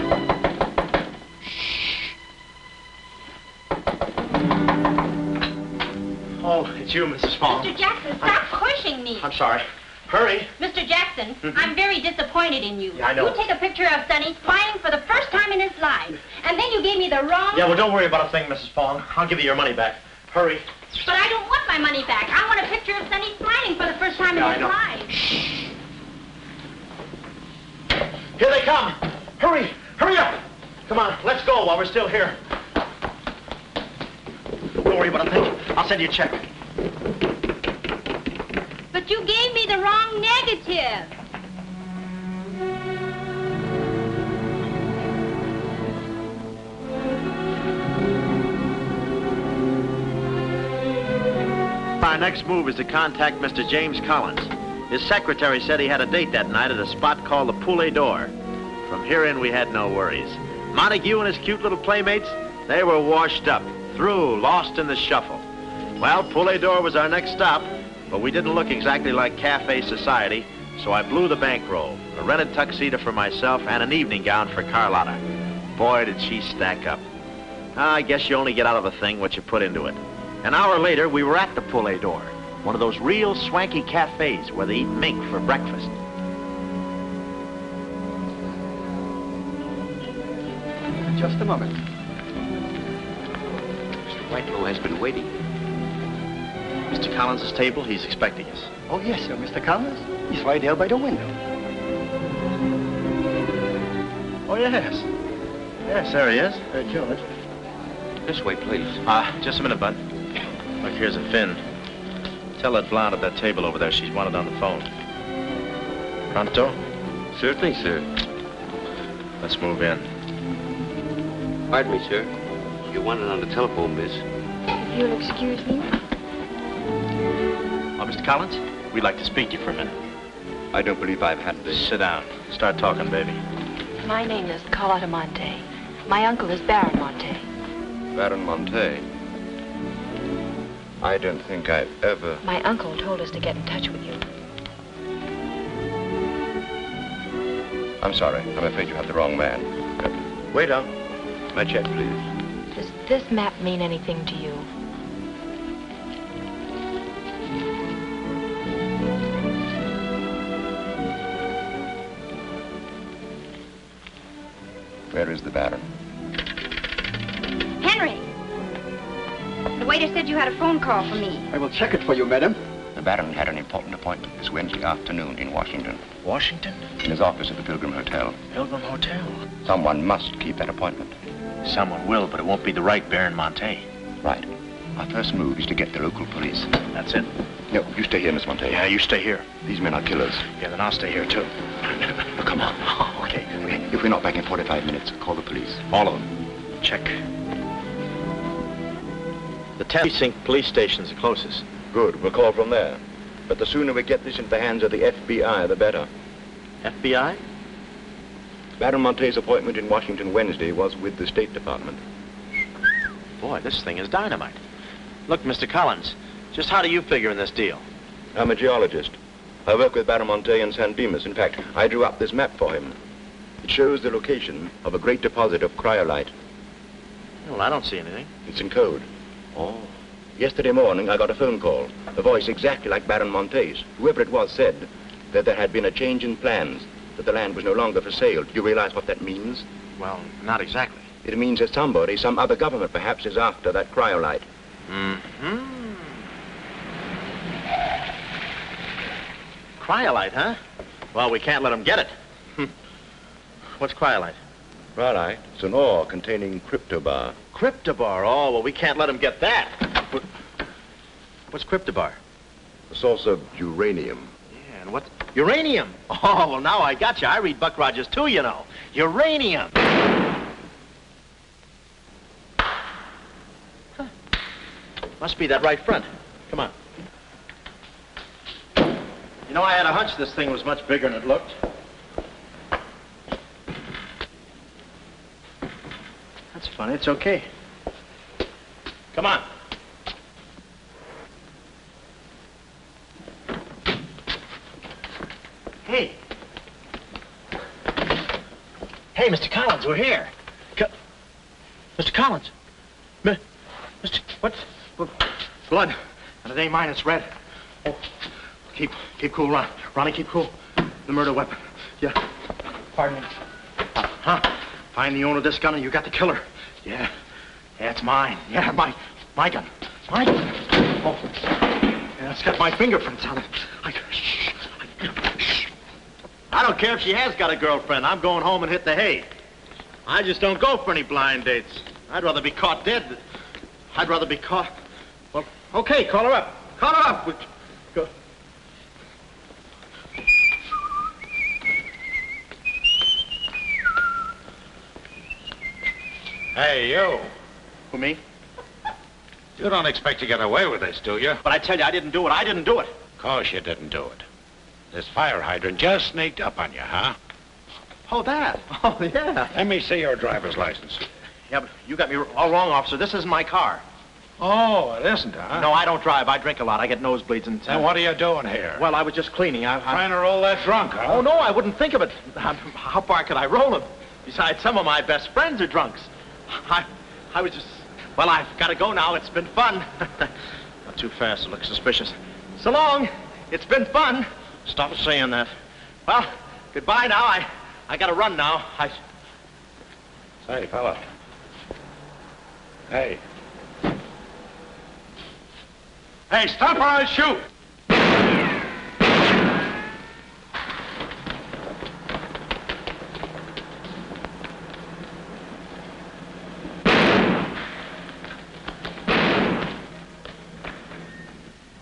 Oh, it's you, Mrs. Fong. Mr. Jackson, stop pushing me. I'm sorry. Hurry. Mr. Jackson, I'm very disappointed in you. Yeah, I know. You take a picture of Sonny smiling for the first time in his life, and then you gave me the wrong... Yeah, well, don't worry about a thing, Mrs. Fong. I'll give you your money back. Hurry. But I don't want my money back. I want a picture of Sonny smiling for the first time in his life. Shh. Here they come. Hurry. Hurry up. Come on, let's go while we're still here. Don't worry about a thing. I'll send you a check. But you gave me the wrong negative. Our next move is to contact Mr. James Collins. His secretary said he had a date that night at a spot called the Poulet d'Or. From here in, we had no worries. Montague and his cute little playmates, they were washed up, through, lost in the shuffle. Well, Poulet d'Or was our next stop, but we didn't look exactly like cafe society, so I blew the bankroll, a rented tuxedo for myself and an evening gown for Carlotta. Boy, did she stack up. I guess you only get out of a thing what you put into it. An hour later, we were at the Poulet d'Or, one of those real swanky cafes where they eat mink for breakfast. Just a moment. Mr. Whitelaw has been waiting. Mr. Collins' table, he's expecting us. Oh, yes, sir. Mr. Collins? He's right there by the window. Oh, yes. Yes, there he is. George. This way, please. Just a minute, Bud. Look, here's a fin. Tell that blonde at that table over there she's wanted on the phone. Pronto? Certainly, sir. Let's move in. Pardon me, sir. You wanted on the telephone, miss. If you'll excuse me. Oh, Mr. Collins, we'd like to speak to you for a minute. I don't believe I've had this. Sit down. Start talking, baby. My name is Carlotta Monte. My uncle is Baron Monte. Baron Monte. I don't think I've ever... My uncle told us to get in touch with you. I'm sorry. I'm afraid you have the wrong man. Wait up. My check, please. Does this map mean anything to you? Where is the Baron? Henry! The waiter said you had a phone call for me. I will check it for you, madam. The Baron had an important appointment this Wednesday afternoon in Washington. Washington? In his office at the Pilgrim Hotel. Pilgrim Hotel? Someone must keep that appointment. Someone will, but it won't be the right Baron Monte. Right. Our first move is to get the local police. That's it. No, you stay here, Miss Monte. Yeah, you stay here. These men are killers. Yeah, then I'll stay here, too. Oh, come on. Okay. If we're not back in 45 minutes, call the police. All of them. Check. The 10th precinct police station's the closest. Good. We'll call from there. But the sooner we get this into the hands of the FBI, the better. FBI? Baron Monte's appointment in Washington Wednesday was with the State Department. Boy, this thing is dynamite. Look, Mr. Collins, just how do you figure in this deal? I'm a geologist. I work with Baron Monte in San Dimas. In fact, I drew up this map for him. It shows the location of a great deposit of cryolite. Well, I don't see anything. It's in code. Oh. Yesterday morning, I got a phone call. A voice exactly like Baron Monte's. Whoever it was said that there had been a change in plans, that the land was no longer for sale. Do you realize what that means? Well, not exactly. It means that somebody, some other government perhaps, is after that cryolite. Mm-hmm. Cryolite, huh? Well, we can't let them get it. What's cryolite? Right. It's an ore containing cryptobar. Cryptobar? Oh, well, we can't let them get that. What's cryptobar? A source of uranium. Yeah, and what's... Uranium? Oh, well, now I got you. I read Buck Rogers, too, you know. Uranium. Huh. Must be that right front. Come on. You know, I had a hunch this thing was much bigger than it looked. That's funny. It's okay. Come on. Hey. Hey, Mr. Collins, we're here. Mr. Collins. Mr. What? Blood. And it ain't mine, it's red. Oh, Keep cool, Ron. Ronnie, keep cool. The murder weapon. Yeah. Pardon me. Huh? Find the owner of this gun and you got the killer. Yeah. Yeah, it's mine. Yeah, my gun. My gun. Oh. Yeah, it's got my fingerprints on it. Shh. I don't care if she has got a girlfriend. I'm going home and hit the hay. I just don't go for any blind dates. I'd rather be caught dead. I'd rather be caught... Well, okay, call her up. Call her up. Go. Hey, you. Who, me? You don't expect to get away with this, do you? But I tell you, I didn't do it. I didn't do it. Of course you didn't do it. This fire hydrant just sneaked up on you, huh? Oh, that? Oh, yeah. Let me see your driver's license. Yeah, but you got me all wrong, officer. This isn't my car. Oh, it isn't, huh? No, I don't drive. I drink a lot. I get nosebleeds and... Then what are you doing here? Well, I was just cleaning. Trying to roll that drunk, huh? Oh, no, I wouldn't think of it. How far could I roll them? Besides, some of my best friends are drunks. I was just... Well, I've got to go now. It's been fun. Not too fast. It looks suspicious. So long. It's been fun. Stop saying that. Well, goodbye now. I got to run now. Say, fella. Hey. Hey, stop or I'll shoot!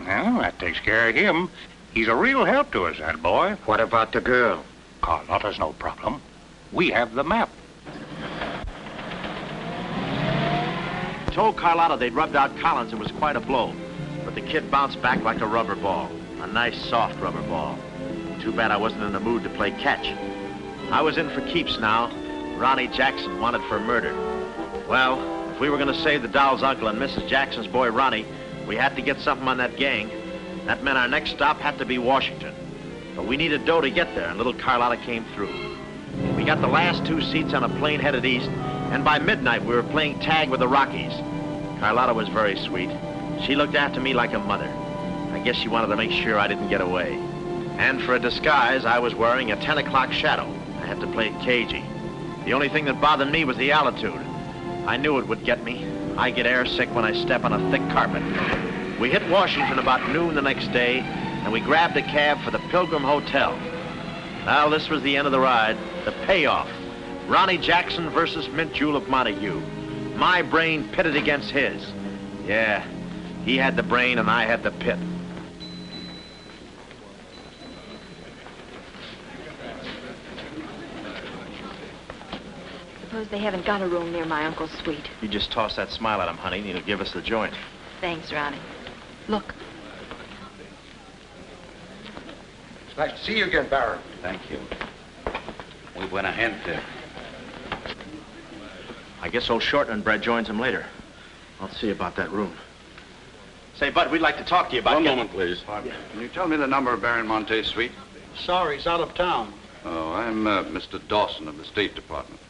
Well, that takes care of him. He's a real help to us, that boy. What about the girl? Carlotta's no problem. We have the map. Told Carlotta they'd rubbed out Collins. It was quite a blow. But the kid bounced back like a rubber ball. A nice, soft rubber ball. Too bad I wasn't in the mood to play catch. I was in for keeps now. Ronnie Jackson wanted for murder. Well, if we were going to save the doll's uncle and Mrs. Jackson's boy, Ronnie, we had to get something on that gang. That meant our next stop had to be Washington. But we needed dough to get there, and little Carlotta came through. We got the last 2 seats on a plane headed east, and by midnight we were playing tag with the Rockies. Carlotta was very sweet. She looked after me like a mother. I guess she wanted to make sure I didn't get away. And for a disguise, I was wearing a 10 o'clock shadow. I had to play it cagey. The only thing that bothered me was the altitude. I knew it would get me. I get airsick when I step on a thick carpet. We hit Washington about noon the next day, and we grabbed a cab for the Pilgrim Hotel. Well, this was the end of the ride, the payoff. Ronnie Jackson versus Mint Jewel of Montague. My brain pitted against his. Yeah, he had the brain and I had the pit. Suppose they haven't got a room near my uncle's suite. You just toss that smile at him, honey, and he'll give us the joint. Thanks, Ronnie. Look. It's nice to see you again, Baron. Thank you. Muy buena gente. I guess old Shortman Bread joins him later. I'll see about that room. Say, Bud, we'd like to talk to you about... One moment, please. Can you tell me the number of Baron Monte's suite? Sorry, he's out of town. Oh, I'm Mr. Dawson of the State Department.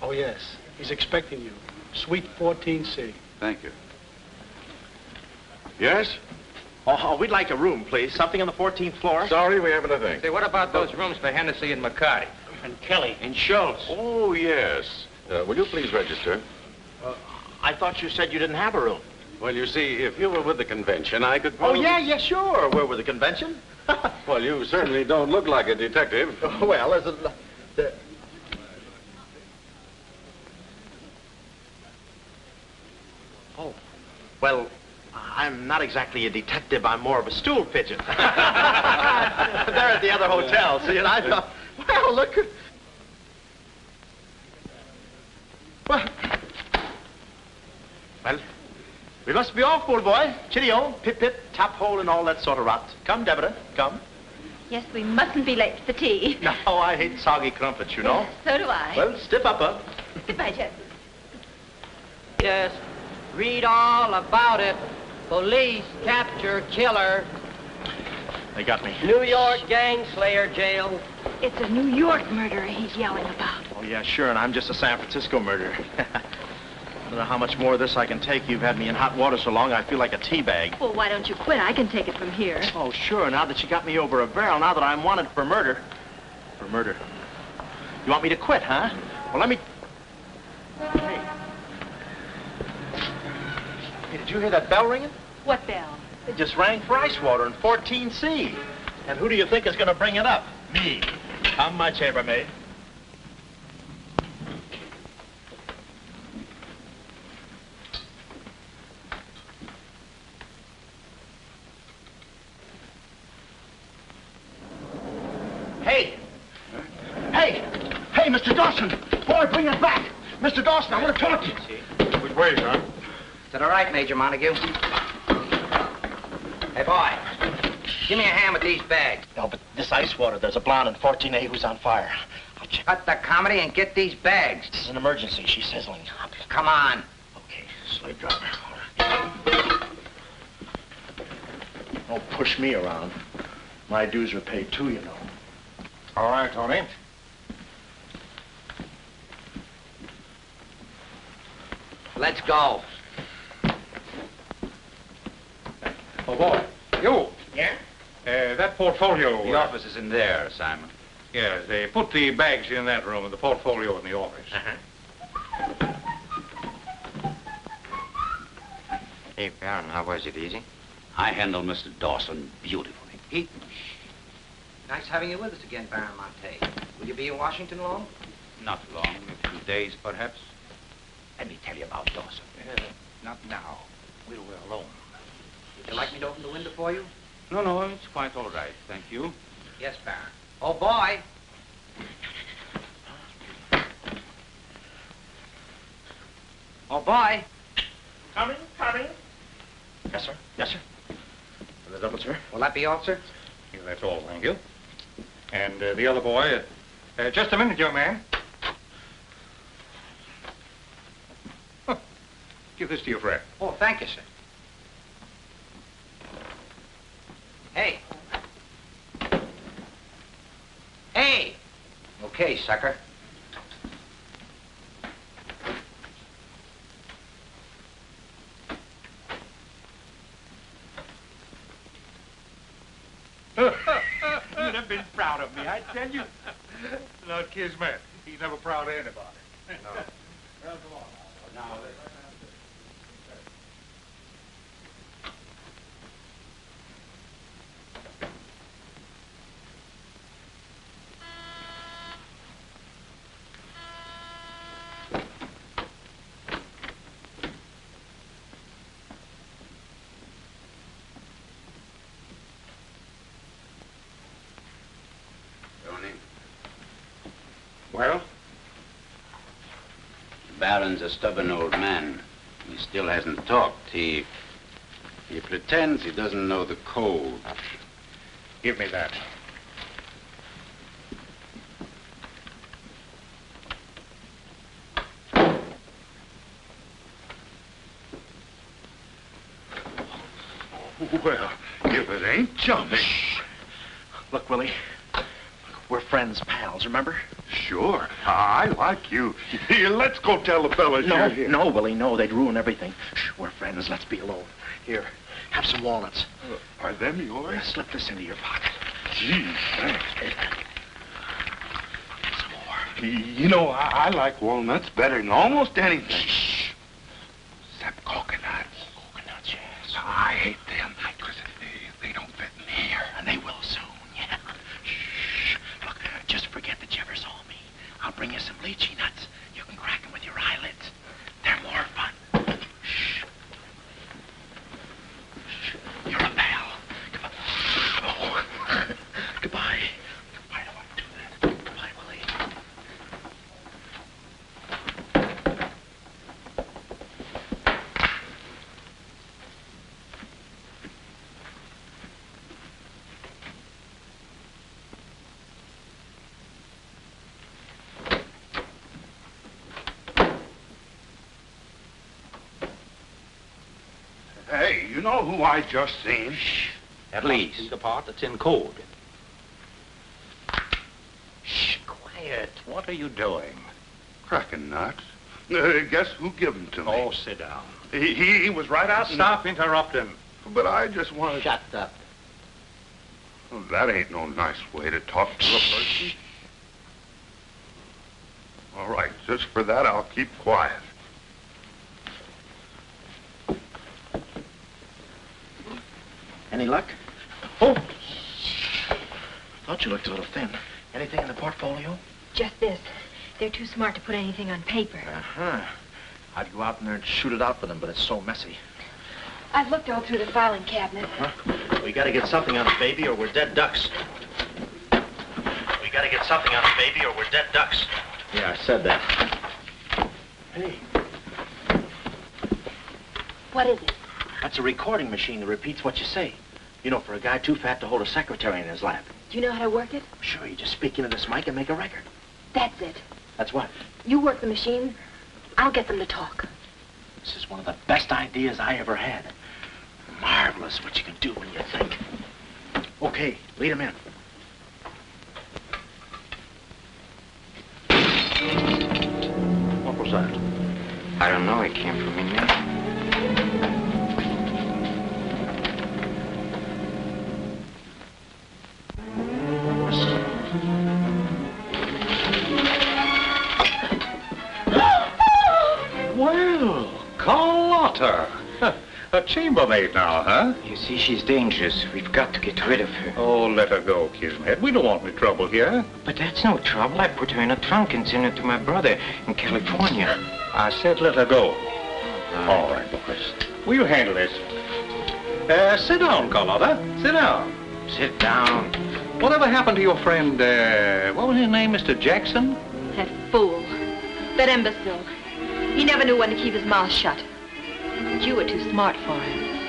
Oh, yes. He's expecting you. Suite 14C. Thank you. Yes? Oh, we'd like a room, please. Something on the 14th floor. Sorry, we haven't a thing. Say, what about those rooms for Hennessy and McCarty? And Kelly. And Schultz. Oh, yes. Will you please register? I thought you said you didn't have a room. Well, you see, if you were with the convention, I could... Oh, yeah, sure. We're with the convention. Well, you certainly don't look like a detective. Well, as a... Oh, well, I'm not exactly a detective. I'm more of a stool pigeon. They're at the other hotel, see, and I thought, well, look... Well, we must be off, old boy. Chitty-o, pip-pip, tap-hole, and all that sort of rot. Come, Deborah, come. Yes, we mustn't be late for tea. No, I hate soggy crumpets, you know. So do I. Well, stiff upper. Goodbye, Jess. Yes, read all about it. Police capture killer. They got me. New York gang slayer jail. It's a New York murderer he's yelling about. Oh, yeah, sure, and I'm just a San Francisco murderer. don't know how much more of this I can take. You've had me in hot water so long, I feel like a tea bag. Well, why don't you quit? I can take it from here. Oh, sure, now that you got me over a barrel, now that I'm wanted for murder. For murder. You want me to quit, huh? Well, let me... Hey. Hey, did you hear that bell ringing? What bell? It just rang for ice water in 14C. And who do you think is going to bring it up? Me. I'm my chambermaid. Hey! Hey! Hey, Mr. Dawson! Boy, bring it back! Mr. Dawson, I want to talk to you. Which way, son? To the right, Major Montague. Hey, boy. Give me a hand with these bags. No, but this ice water, there's a blonde in 14A who's on fire. I'll check. Cut the comedy and get these bags. This is an emergency. She's sizzling. Come on. Okay, slave driver. Don't push me around. My dues are paid too, you know. All right, Tony. Let's go. Oh, boy. You. Yeah? That portfolio... The office is in there, Simon. Yes, they put the bags in that room and the portfolio in the office. Hey, Baron, how was it? Easy? I handled Mr. Dawson beautifully. Nice having you with us again, Baron Monte. Will you be in Washington long? Not long, a few days, perhaps. Let me tell you about Dawson. Not now. We're alone. Would you like me to open the window for you? No, it's quite all right, thank you. Yes, Baron. Oh, boy. Oh, boy. Coming. Yes, sir. Yes, sir. The double, sir. Will that be all, sir? Yeah, that's all, thank you. And the other boy, just a minute, young man. Huh. Give this to your friend. Oh, thank you, sir. Hey. Hey! Okay, sucker. You'd have been proud of me, I tell you. Not Kismet. He's never proud of anybody. No. Well, come on now. Well? The Baron's a stubborn old man. He still hasn't talked. He pretends he doesn't know the code. Give me that. Well, if it ain't jumping. Look, Willie. We're friends, pals, remember? Sure. I like you. Here, let's go tell the fellas you're here. No, Willie, no. They'd ruin everything. Shh, we're friends. Let's be alone. Here, have some walnuts. Are them yours? Slip this into your pocket. Gee, thanks. Some more. You know, I like walnuts better than almost anything. Shh. Except coconuts. Coconuts, yes. I hate them because they don't fit in here. And they will soon, yeah. Shh. Look, just forget that you ever saw me. I'll bring you some lychee nuts. You can crack them with your eyelids. They're more fun. Shh. Shh. You're a pal. Come on. Oh. Goodbye. I don't want to do that. Goodbye, Willie. Hey, you know who I just seen? At least. The part that's in code. Shh, quiet. What are you doing? Cracking nuts. Guess who gave him to me? Oh, sit down. He was right out. Stop interrupting. But I just wanted... Shut up. Well, that ain't no nice way to talk to a person. All right, just for that, I'll keep quiet. Any luck? Oh! Thought you looked a little thin. Anything in the portfolio? Just this. They're too smart to put anything on paper. Uh-huh. I'd go out in there and shoot it out for them, but it's so messy. I've looked all through the filing cabinet. We gotta get something on the baby or we're dead ducks. We gotta get something on the baby or we're dead ducks. Yeah, I said that. Hey. What is it? That's a recording machine that repeats what you say. You know, for a guy too fat to hold a secretary in his lap. Do you know how to work it? Sure, you just speak into this mic and make a record. That's it. That's what? You work the machine. I'll get them to talk. This is one of the best ideas I ever had. Marvelous what you can do when you think. Okay, lead him in. What was that? I don't know. It came from in there. Well, Carlotta. A chambermaid now, huh? You see, she's dangerous. We've got to get rid of her. Oh, let her go, Kismet. We don't want any trouble here. But that's no trouble. I put her in a trunk and sent her to my brother in California. I said let her go. All right, boys. We'll handle this. Sit down, Carlotta. Sit down. Sit down. Whatever happened to your friend, what was his name, Mr. Jackson? That fool. That imbecile. He never knew when to keep his mouth shut. But you were too smart for him.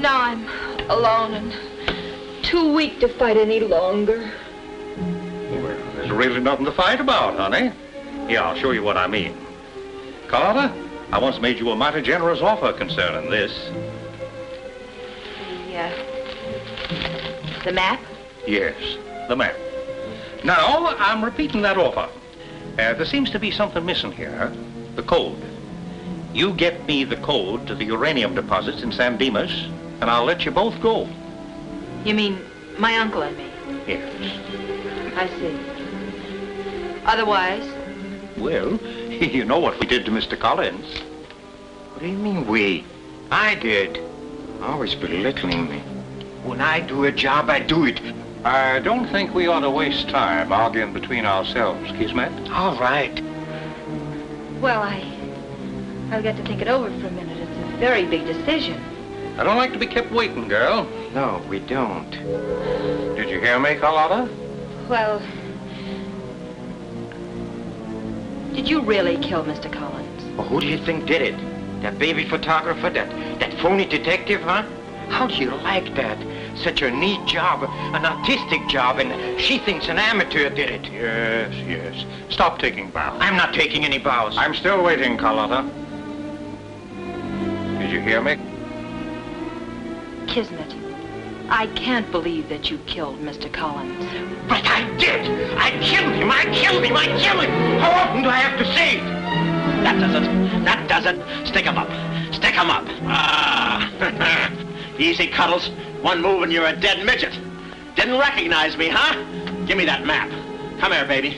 Now I'm alone and too weak to fight any longer. Well, there's really nothing to fight about, honey. Here, I'll show you what I mean. Carlotta, I once made you a mighty generous offer concerning this. The map? Yes, the map. Now, I'm repeating that offer. There seems to be something missing here. The code. You get me the code to the uranium deposits in San Dimas, and I'll let you both go. You mean my uncle and me? Yes. I see. Otherwise? Well, you know what we did to Mr. Collins. What do you mean, we? I did. Always belittling me. When I do a job, I do it. I don't think we ought to waste time arguing between ourselves, Kismet. All right. Well, I'll get to think it over for a minute. It's a very big decision. I don't like to be kept waiting, girl. No, we don't. Did you hear me, Carlotta? Well, did you really kill Mr. Collins? Well, who do you think did it? That baby photographer? That phony detective, huh? How do you like that? Such a neat job, an artistic job, and she thinks an amateur did it. Yes, yes. Stop taking bows. I'm not taking any bows. I'm still waiting, Carlotta. Did you hear me? Kismet, I can't believe that you killed Mr. Collins. But I did! I killed him! I killed him! I killed him! How often do I have to say it? That does it. That does it. Stick 'em up. Stick 'em up. Ah. Easy, Cuddles. One move and you're a dead midget. Didn't recognize me, huh? Give me that map. Come here, baby.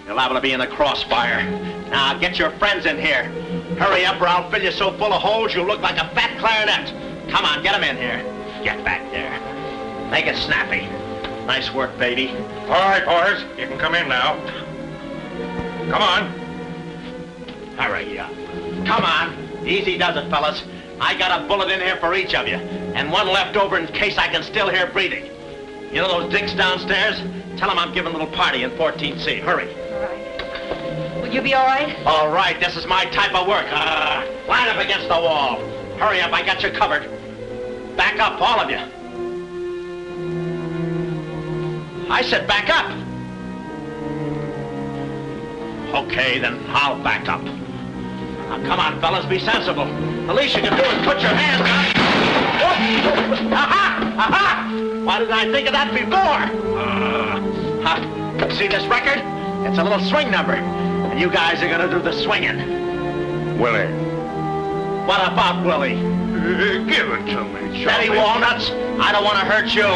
You're liable to be in the crossfire. Now, get your friends in here. Hurry up or I'll fill you so full of holes you'll look like a fat clarinet. Come on, get them in here. Get back there. Make it snappy. Nice work, baby. All right, boys. You can come in now. Come on. Hurry up. Come on. Easy does it, fellas. I got a bullet in here for each of you, and one left over in case I can still hear breathing. You know those dicks downstairs? Tell them I'm giving a little party in 14C. Hurry. All right. Will you be all right? All right, this is my type of work. Line up against the wall. Hurry up, I got you covered. Back up, all of you. I said back up. Okay, then I'll back up. Now, come on, fellas, be sensible. The least you can do is put your hands up. Whoop. Aha! Aha! Why didn't I think of that before? See this record? It's a little swing number. And you guys are gonna do the swinging. Willie. What about Willie? Give it to me, Steady, Charlie. Walnuts. I don't want to hurt you.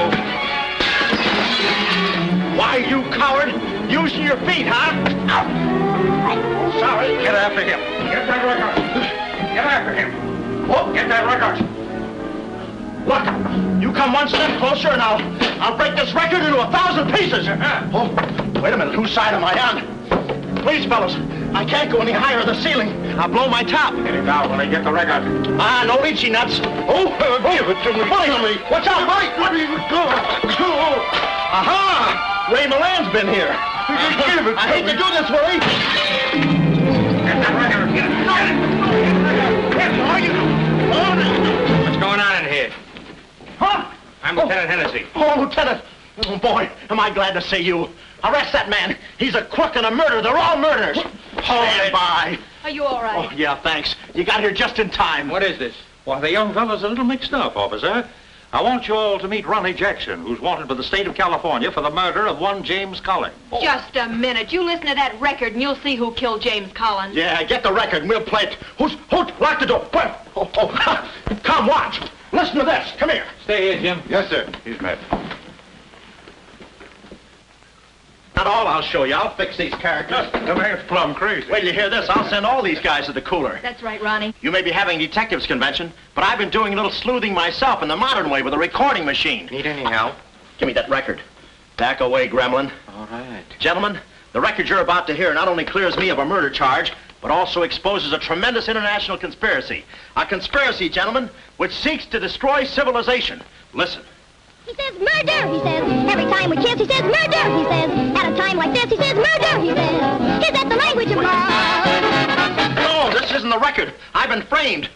Why, you coward? Using your feet, huh? Ow. Sorry. Get after him. Get that record. Get after him. Oh, get that record. Look, you come one step closer and I'll break this record into 1,000 pieces. Oh, wait a minute. Whose side am I on? Please, fellas, I can't go any higher than the ceiling. I'll blow my top. Get it down when I get the record. Ah, no itchy nuts. Give it to me. Bully on me. Watch out, buddy. What are you doing? Aha! Ray Milan's been here. Give it to I hate me. to do this, Willie. Get that record. Get it. What's going on in here? Huh? I'm Lieutenant Hennessy. Oh, Lieutenant. Oh, boy, am I glad to see you. Arrest that man. He's a crook and a murderer. They're all murderers. Stand by. Are you all right? Oh, yeah, thanks. You got here just in time. What is this? Well, the young fellow's a little mixed up, officer. I want you all to meet Ronnie Jackson, who's wanted by the state of California for the murder of one James Collins. Just a minute. You listen to that record and you'll see who killed James Collins. Yeah, get the record and we'll play it. Who's lock the door? What? Oh, come, watch. Listen to this. Come here. Stay here, Jim. Yes, sir. He's met. Not all I'll show you. I'll fix these characters. The man's plumb crazy. Wait till you hear this. I'll send all these guys to the cooler. That's right, Ronnie. You may be having a detectives convention, but I've been doing a little sleuthing myself in the modern way with a recording machine. Need any help? Give me that record. Back away, gremlin. All right. Gentlemen, the record you're about to hear not only clears me of a murder charge, but also exposes a tremendous international conspiracy. A conspiracy, gentlemen, which seeks to destroy civilization. Listen. He says murder, he says. Every time we kiss, he says murder, he says. At a time like this, he says murder, he says. Is that the language of love? No, this isn't the record. I've been framed.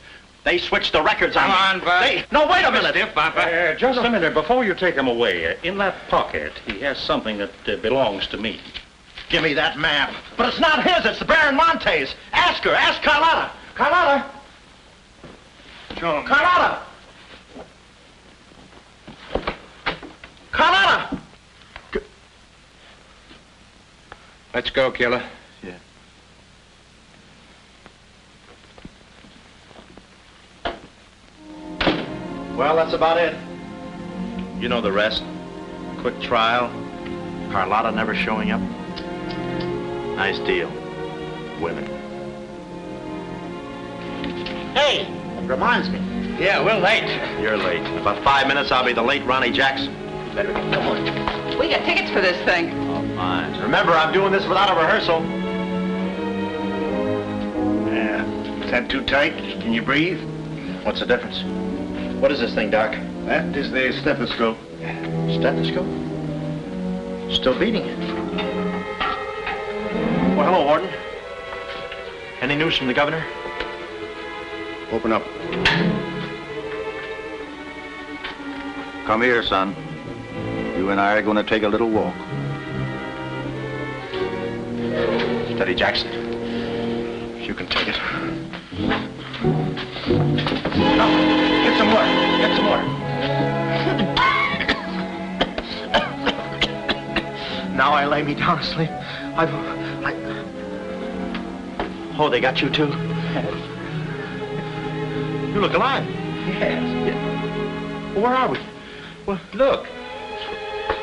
They switched the records on me. Come on, Bud. No, wait a minute. Stiff, Papa. Just a minute. Before you take him away, in that pocket, he has something that belongs to me. Give me that map. But it's not his, it's the Baron Monte's. Ask her, ask Carlotta. Carlotta. Show him. Carlotta. Carlotta. Let's go, killer. Yeah. Well, that's about it. You know the rest. Quick trial. Carlotta never showing up. Nice deal. Women. Hey, it reminds me. Yeah, we're late. You're late. In about 5 minutes, I'll be the late Ronnie Jackson. Better get going. We got tickets for this thing. Oh, fine. Remember, I'm doing this without a rehearsal. Yeah. Is that too tight? Can you breathe? What's the difference? What is this thing, Doc? That is the stethoscope. Stethoscope? Still beating. Well, hello, Warden. Any news from the governor? Open up. Come here, son. You and I are going to take a little walk. Steady, Jackson. You can take it. No, get some water. Get some water. Now I lay me down to sleep. Oh, they got you too? You look alive. Yes. Where are we? Well, look.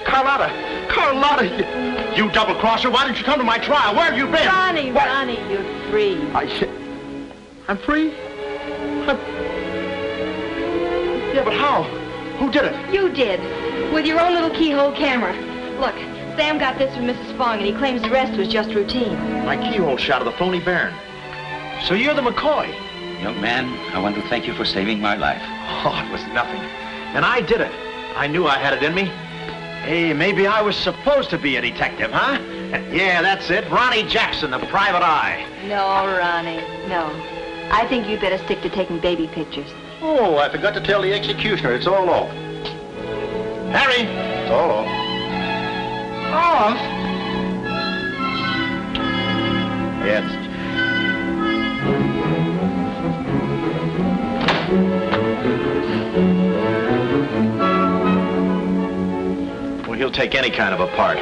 Carlotta! Carlotta! You double-crosser, why didn't you come to my trial? Where have you been? Ronnie, What? Ronnie, you're free. I'm free? Yeah, but how? Who did it? You did. With your own little keyhole camera. Look, Sam got this from Mrs. Fong, and he claims the rest was just routine. My keyhole shot of the phony Baron. So you're the McCoy? Young man, I want to thank you for saving my life. Oh, it was nothing. And I did it. I knew I had it in me. Hey, maybe I was supposed to be a detective, huh? Yeah, that's it. Ronnie Jackson, the private eye. No, Ronnie, no. I think you'd better stick to taking baby pictures. Oh, I forgot to tell the executioner. It's all off. Harry! It's all off. Off? Yeah, Well, he'll take any kind of a part.